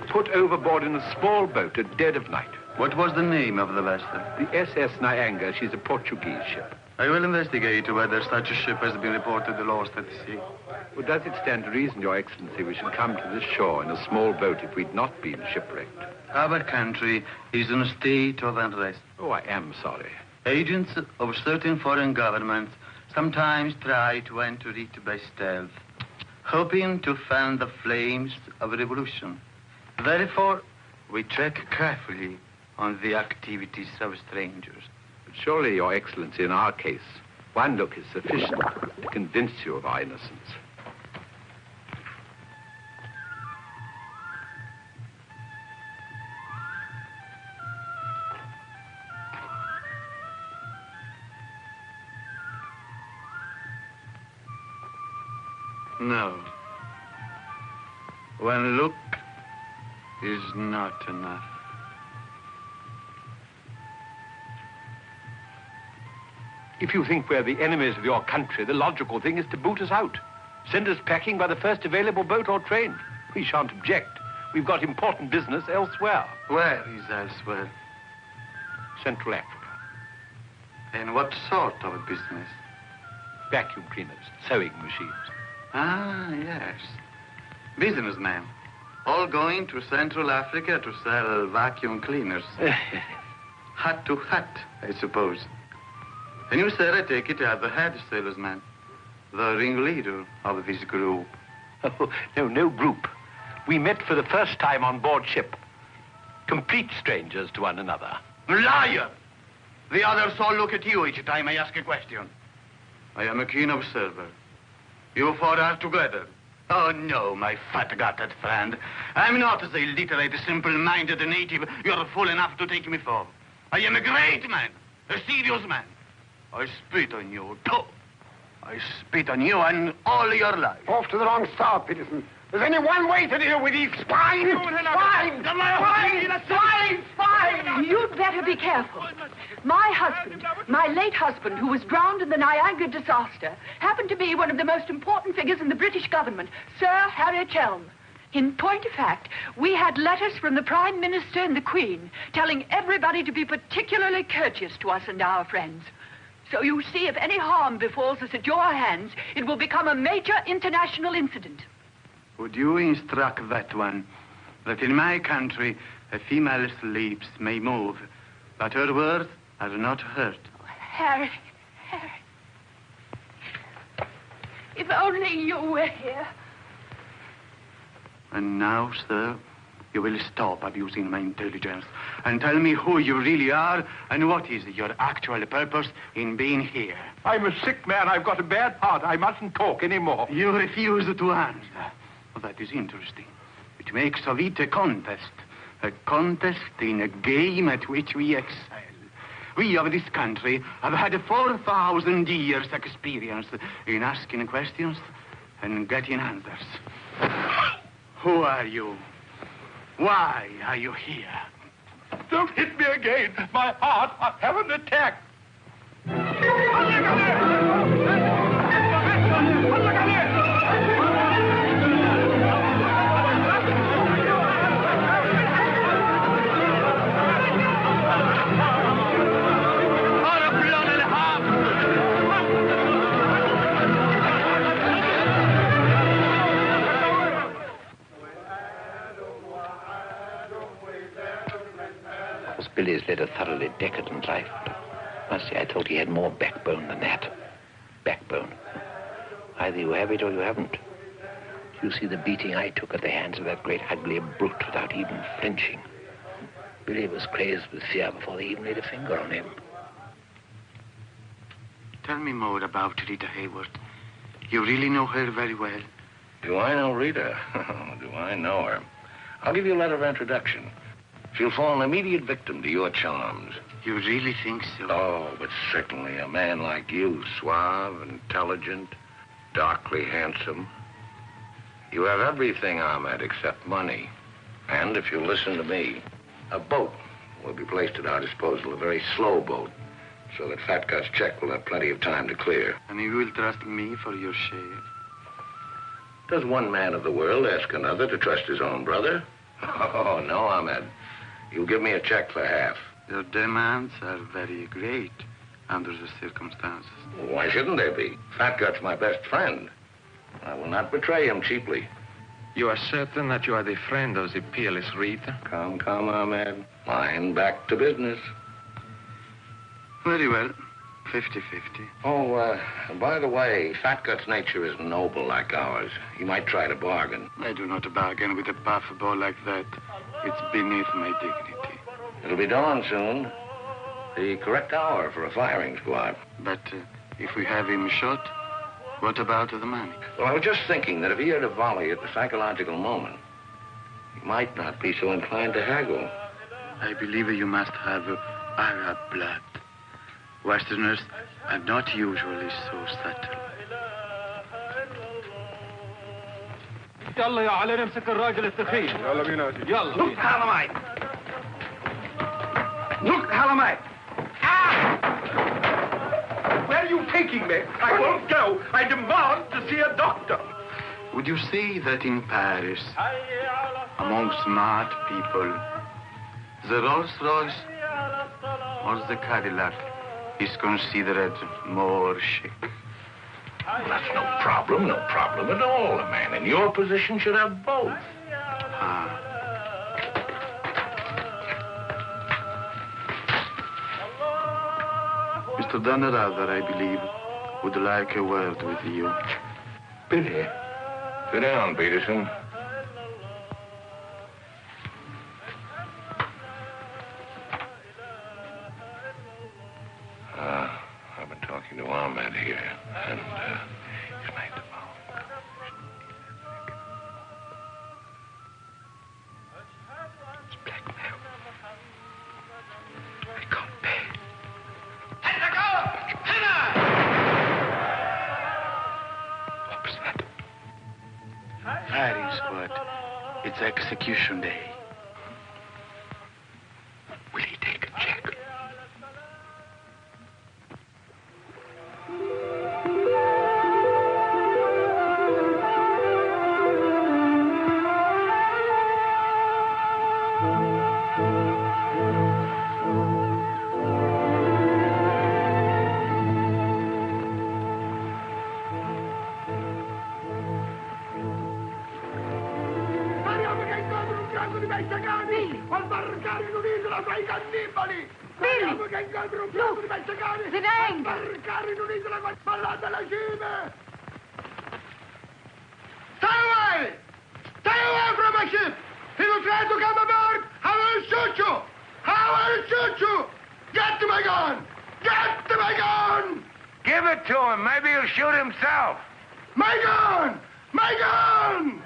[SPEAKER 1] put overboard in a small boat at dead of night.
[SPEAKER 16] What was the name of the vessel?
[SPEAKER 1] The SS Nyanga. She's a Portuguese ship.
[SPEAKER 16] I will investigate whether such a ship has been reported lost at sea.
[SPEAKER 1] Well, does it stand to reason, Your Excellency, we should come to this shore in a small boat if we'd not been shipwrecked?
[SPEAKER 16] Our country is in a state of unrest.
[SPEAKER 1] Oh, I am sorry.
[SPEAKER 16] Agents of certain foreign governments sometimes try to enter it by stealth, hoping to fan the flames of revolution. Therefore, we check carefully on the activities of strangers.
[SPEAKER 1] But surely, Your Excellency, in our case, one look is sufficient to convince you of our innocence.
[SPEAKER 16] No. One look is not enough.
[SPEAKER 14] If you think we're the enemies of your country, the logical thing is to boot us out. Send us packing by the first available boat or train. We shan't object. We've got important business elsewhere.
[SPEAKER 16] Where is elsewhere?
[SPEAKER 14] Central Africa.
[SPEAKER 16] And what sort of a business?
[SPEAKER 14] Vacuum cleaners, sewing machines.
[SPEAKER 16] Ah, yes. Businessmen. All going to Central Africa to sell vacuum cleaners. Hat to hat, I suppose. And you, sir, I take it, are the head salesman, the ringleader of this group.
[SPEAKER 14] Oh, no group. We met for the first time on board ship. Complete strangers to one another.
[SPEAKER 16] Liar! The others all look at you each time I ask a question. I am a keen observer. You four are together. Oh, no, my fat-gutted friend. I'm not the illiterate, simple-minded native you're fool enough to take me for. I am a great man, a serious man. I spit on you, too. I spit on you and all your life.
[SPEAKER 6] Off to the wrong start, Peterson. There's only one way to deal with these swine! Swine!
[SPEAKER 3] Swine! You'd better be careful. My husband, my late husband, who was drowned in the Niagara disaster, happened to be one of the most important figures in the British government, Sir Harry Chelm. In point of fact, we had letters from the Prime Minister and the Queen telling everybody to be particularly courteous to us and our friends. So you see, if any harm befalls us at your hands, it will become a major international incident.
[SPEAKER 16] Would you instruct that one that in my country a female's lips may move, but her words are not heard?
[SPEAKER 3] Harry. If only you were here.
[SPEAKER 16] And now, sir, you will stop abusing my intelligence and tell me who you really are and what is your actual purpose in being here.
[SPEAKER 14] I'm a sick man. I've got a bad heart. I mustn't talk anymore.
[SPEAKER 16] You refuse to answer. Well, that is interesting. It makes of it a contest in a game at which we excel. We of this country have had 4,000 years' experience in asking questions and getting answers. Who are you? Why are you here?
[SPEAKER 14] Don't hit me again. My heart. I have an attack.
[SPEAKER 1] Billy's led a thoroughly decadent life. Must say, I thought he had more backbone than that. Backbone. Either you have it or you haven't. You see the beating I took at the hands of that great ugly brute without even flinching. Billy was crazed with fear before they even laid a finger on him.
[SPEAKER 16] Tell me more about Rita Hayworth. You really know her very well?
[SPEAKER 2] Do I know Rita? Do I know her? I'll give you a letter of introduction. She'll fall an immediate victim to your charms.
[SPEAKER 16] You really think so?
[SPEAKER 2] Oh, but certainly a man like you, suave, intelligent, darkly handsome. You have everything, Ahmed, except money. And if you listen to me, a boat will be placed at our disposal, a very slow boat, so that Fat Gut's check will have plenty of time to clear.
[SPEAKER 16] And you will trust me for your share?
[SPEAKER 2] Does one man of the world ask another to trust his own brother? Oh, no, Ahmed. You give me a check for half.
[SPEAKER 16] Your demands are very great under the circumstances.
[SPEAKER 2] Why shouldn't they be? Fat Gut's my best friend. I will not betray him cheaply.
[SPEAKER 10] You are certain that you are the friend of the peerless Rita?
[SPEAKER 2] Come, Ahmed. Mind back to business.
[SPEAKER 16] Very well. 50-50.
[SPEAKER 2] Oh, by the way, Fat Gut's nature is noble like ours. You might try to bargain.
[SPEAKER 16] I do not bargain with a puffball like that. It's beneath my dignity.
[SPEAKER 2] It'll be dawn soon. The correct hour for a firing squad.
[SPEAKER 16] But if we have him shot, what about the money?
[SPEAKER 2] Well, I was just thinking that if he had a volley at the psychological moment, he might not be so inclined to haggle.
[SPEAKER 16] I believe you must have Arab blood. Westerners are not usually so subtle.
[SPEAKER 11] يلا يا علي نمسك الراجل الثخين. يلا بينا يلا.
[SPEAKER 6] Look, Halamite. Look, Halamite. Ah!
[SPEAKER 10] taking me? I won't go. I demand to see a doctor.
[SPEAKER 16] Would you say that in Paris, among smart people, the Rolls-Royce or the Cadillac is considered more chic?
[SPEAKER 2] Well, that's no problem at all. A man in your position should have both.
[SPEAKER 16] Ah. Mr. Dannreuther, I believe, would like a word with you.
[SPEAKER 2] Billy, sit down, Peterson. I've been talking to Ahmed here, and he's made the phone. It's blackmail. I can't pay. What was that?
[SPEAKER 16] Firing squad. It's execution day.
[SPEAKER 2] Will he take a check?
[SPEAKER 12] Stay away! Stay away from my ship! If you try to come aboard, I will shoot you! I will shoot you! Get to my gun! Get to my gun!
[SPEAKER 2] Give it to him. Maybe he'll shoot himself.
[SPEAKER 12] My gun! My gun!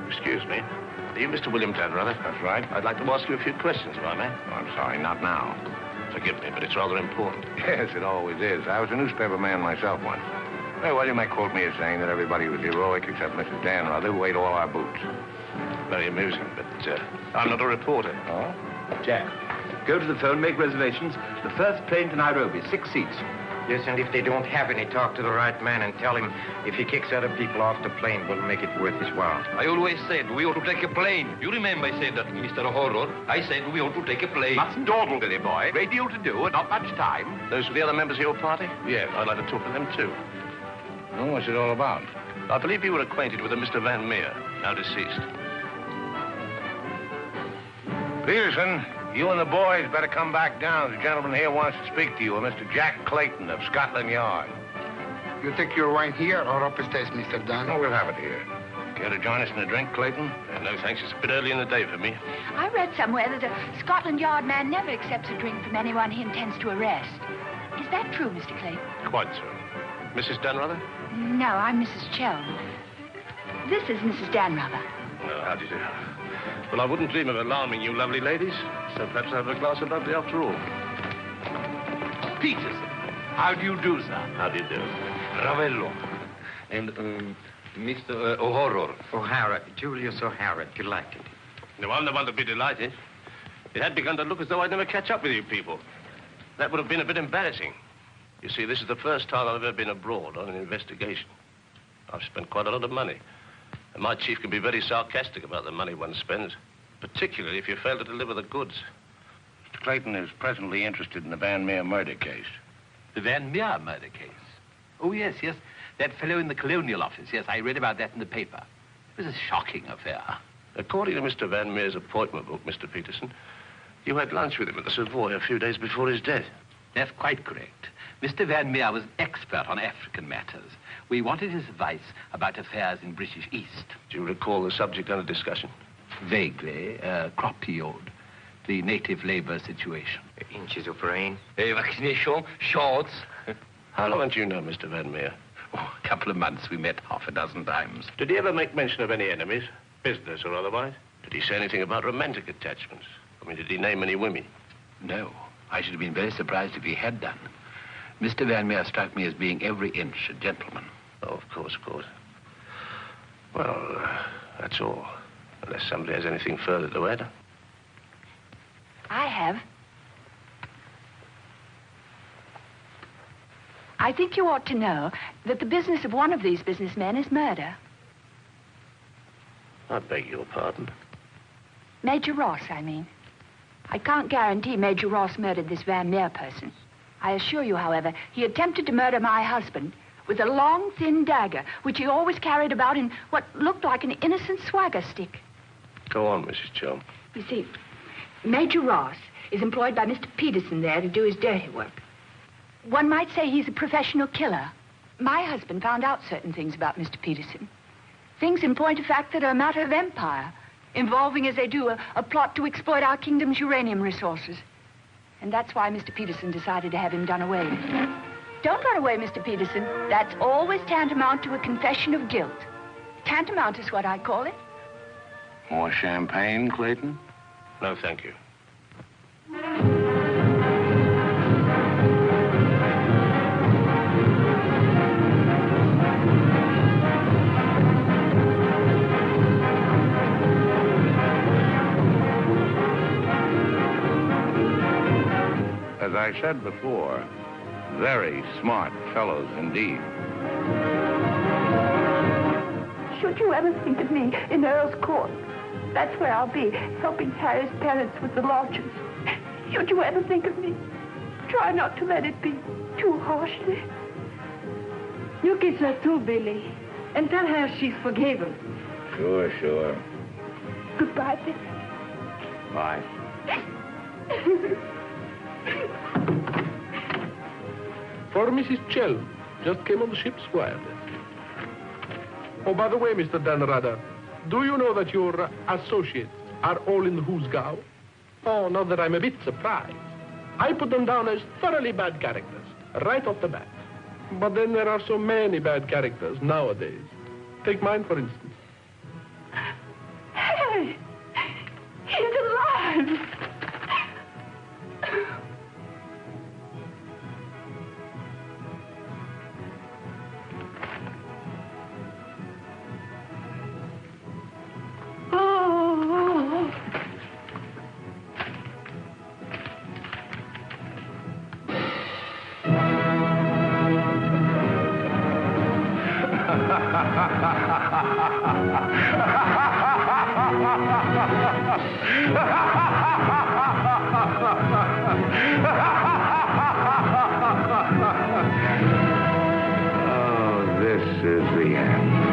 [SPEAKER 14] Excuse me. Are you Mr. William Dannreuther?
[SPEAKER 2] That's right.
[SPEAKER 14] I'd like to ask you a few questions, if I may.
[SPEAKER 2] Oh, I'm sorry, not now.
[SPEAKER 14] Forgive me, but it's rather important.
[SPEAKER 2] Yes, it always is. I was a newspaper man myself once. Very well, you may quote me as saying that everybody was heroic except Mrs. Dannreuther, who ate all our boots.
[SPEAKER 14] Very amusing, but I'm not a reporter.
[SPEAKER 2] Oh?
[SPEAKER 17] Jack, go to the phone, make reservations. The first plane to Nairobi, 6 seats.
[SPEAKER 7] Yes, and if they don't have any, talk to the right man and tell him if he kicks other people off the plane, we'll make it worth his while.
[SPEAKER 10] I always said we ought to take a plane. You remember I said that, Mr. Horror. I said we ought to take a plane.
[SPEAKER 14] Mustn't dawdle, Billy boy. Great deal to do and not much time. Those are the other members of your party? Yes, I'd like to talk to them too.
[SPEAKER 2] Oh, what's it all about?
[SPEAKER 14] I believe you were acquainted with a Mr. Van Meer, now deceased.
[SPEAKER 2] Peterson, you and the boys better come back down. The gentleman here wants to speak to you, Mr. Jack Clayton of Scotland Yard.
[SPEAKER 18] You take your wine here or upstairs, Mr. Dunn?
[SPEAKER 2] No, we'll have it here. Care to join us in a drink, Clayton?
[SPEAKER 14] No, thanks. It's a bit early in the day for me.
[SPEAKER 3] I read somewhere that a Scotland Yard man never accepts a drink from anyone he intends to arrest. Is that true, Mr. Clayton?
[SPEAKER 14] Quite so. Mrs. Dannreuther?
[SPEAKER 3] No, I'm Mrs. Chelm. This is Mrs. Dannreuther.
[SPEAKER 14] Oh, how do you do? Well, I wouldn't dream of alarming you lovely ladies, so perhaps I'll have a glass of lovely after all.
[SPEAKER 1] Peterson, how do you do, sir?
[SPEAKER 10] How do you do? Ravello. And Mr. O'Horror.
[SPEAKER 7] O'Hara, Julius O'Hara, delighted.
[SPEAKER 14] No, I'm the one to be delighted. It had begun to look as though I'd never catch up with you people. That would have been a bit embarrassing. You see, this is the first time I've ever been abroad on an investigation. I've spent quite a lot of money. And my chief can be very sarcastic about the money one spends, particularly if you fail to deliver the goods.
[SPEAKER 2] Mr. Clayton is presently interested in the Van Meer murder case.
[SPEAKER 1] The Van Meer murder case? Oh, yes, yes. That fellow in the Colonial Office. Yes, I read about that in the paper. It was a shocking affair.
[SPEAKER 14] According to Mr. Van Meer's appointment book, Mr. Peterson, you had lunch with him at the Savoy a few days before his death.
[SPEAKER 1] That's quite correct. Mr. Van Meer was expert on African matters. We wanted his advice about affairs in British East.
[SPEAKER 14] Do you recall the subject under discussion?
[SPEAKER 1] Vaguely. Crop yield. The native labor situation.
[SPEAKER 7] Inches of rain.
[SPEAKER 10] Vaccination, shorts.
[SPEAKER 14] How long do you know Mr. Van Meer?
[SPEAKER 1] Oh, a couple of months. We met half a dozen times.
[SPEAKER 14] Did he ever make mention of any enemies, business or otherwise? Did he say anything about romantic attachments? I mean, did he name any women?
[SPEAKER 1] No. I should have been very surprised if he had done. Mr. Van Meer struck me as being every inch a gentleman.
[SPEAKER 11] Oh, of course, of course. Well, that's all. Unless somebody has anything further to add.
[SPEAKER 3] I have. I think you ought to know that the business of one of these businessmen is murder.
[SPEAKER 11] I beg your pardon.
[SPEAKER 3] Major Ross, I mean. I can't guarantee Major Ross murdered this Van Meer person. I assure you, however, he attempted to murder my husband with a long, thin dagger, which he always carried about in what looked like an innocent swagger stick.
[SPEAKER 11] Go on, Mrs. Cho.
[SPEAKER 3] You see, Major Ross is employed by Mr. Peterson there to do his dirty work. One might say he's a professional killer. My husband found out certain things about Mr. Peterson. Things, in point of fact, that are a matter of empire, involving, as they do, a plot to exploit our kingdom's uranium resources. And that's why Mr. Peterson decided to have him done away with. Don't run away, Mr. Peterson. That's always tantamount to a confession of guilt. Tantamount is what I call it.
[SPEAKER 2] More champagne, Clayton?
[SPEAKER 11] No, thank you.
[SPEAKER 2] As I said before, very smart fellows indeed.
[SPEAKER 9] Should you ever think of me in Earl's Court, that's where I'll be, helping Harry's parents with the lodgers. Should you ever think of me, try not to let it be too harshly.
[SPEAKER 4] You kiss her too, Billy, and tell her she's forgiven.
[SPEAKER 2] Sure, sure.
[SPEAKER 9] Goodbye, Billy.
[SPEAKER 2] Bye.
[SPEAKER 15] For Mrs. Chell, just came on the ship's wireless. Oh, by the way, Mr. Dan Rudder, do you know that your associates are all in the Hoosgow? Oh, not that I'm a bit surprised. I put them down as thoroughly bad characters, right off the bat. But then there are so many bad characters nowadays. Take mine, for instance.
[SPEAKER 9] Harry! He's alive!
[SPEAKER 2] Oh, this is the end.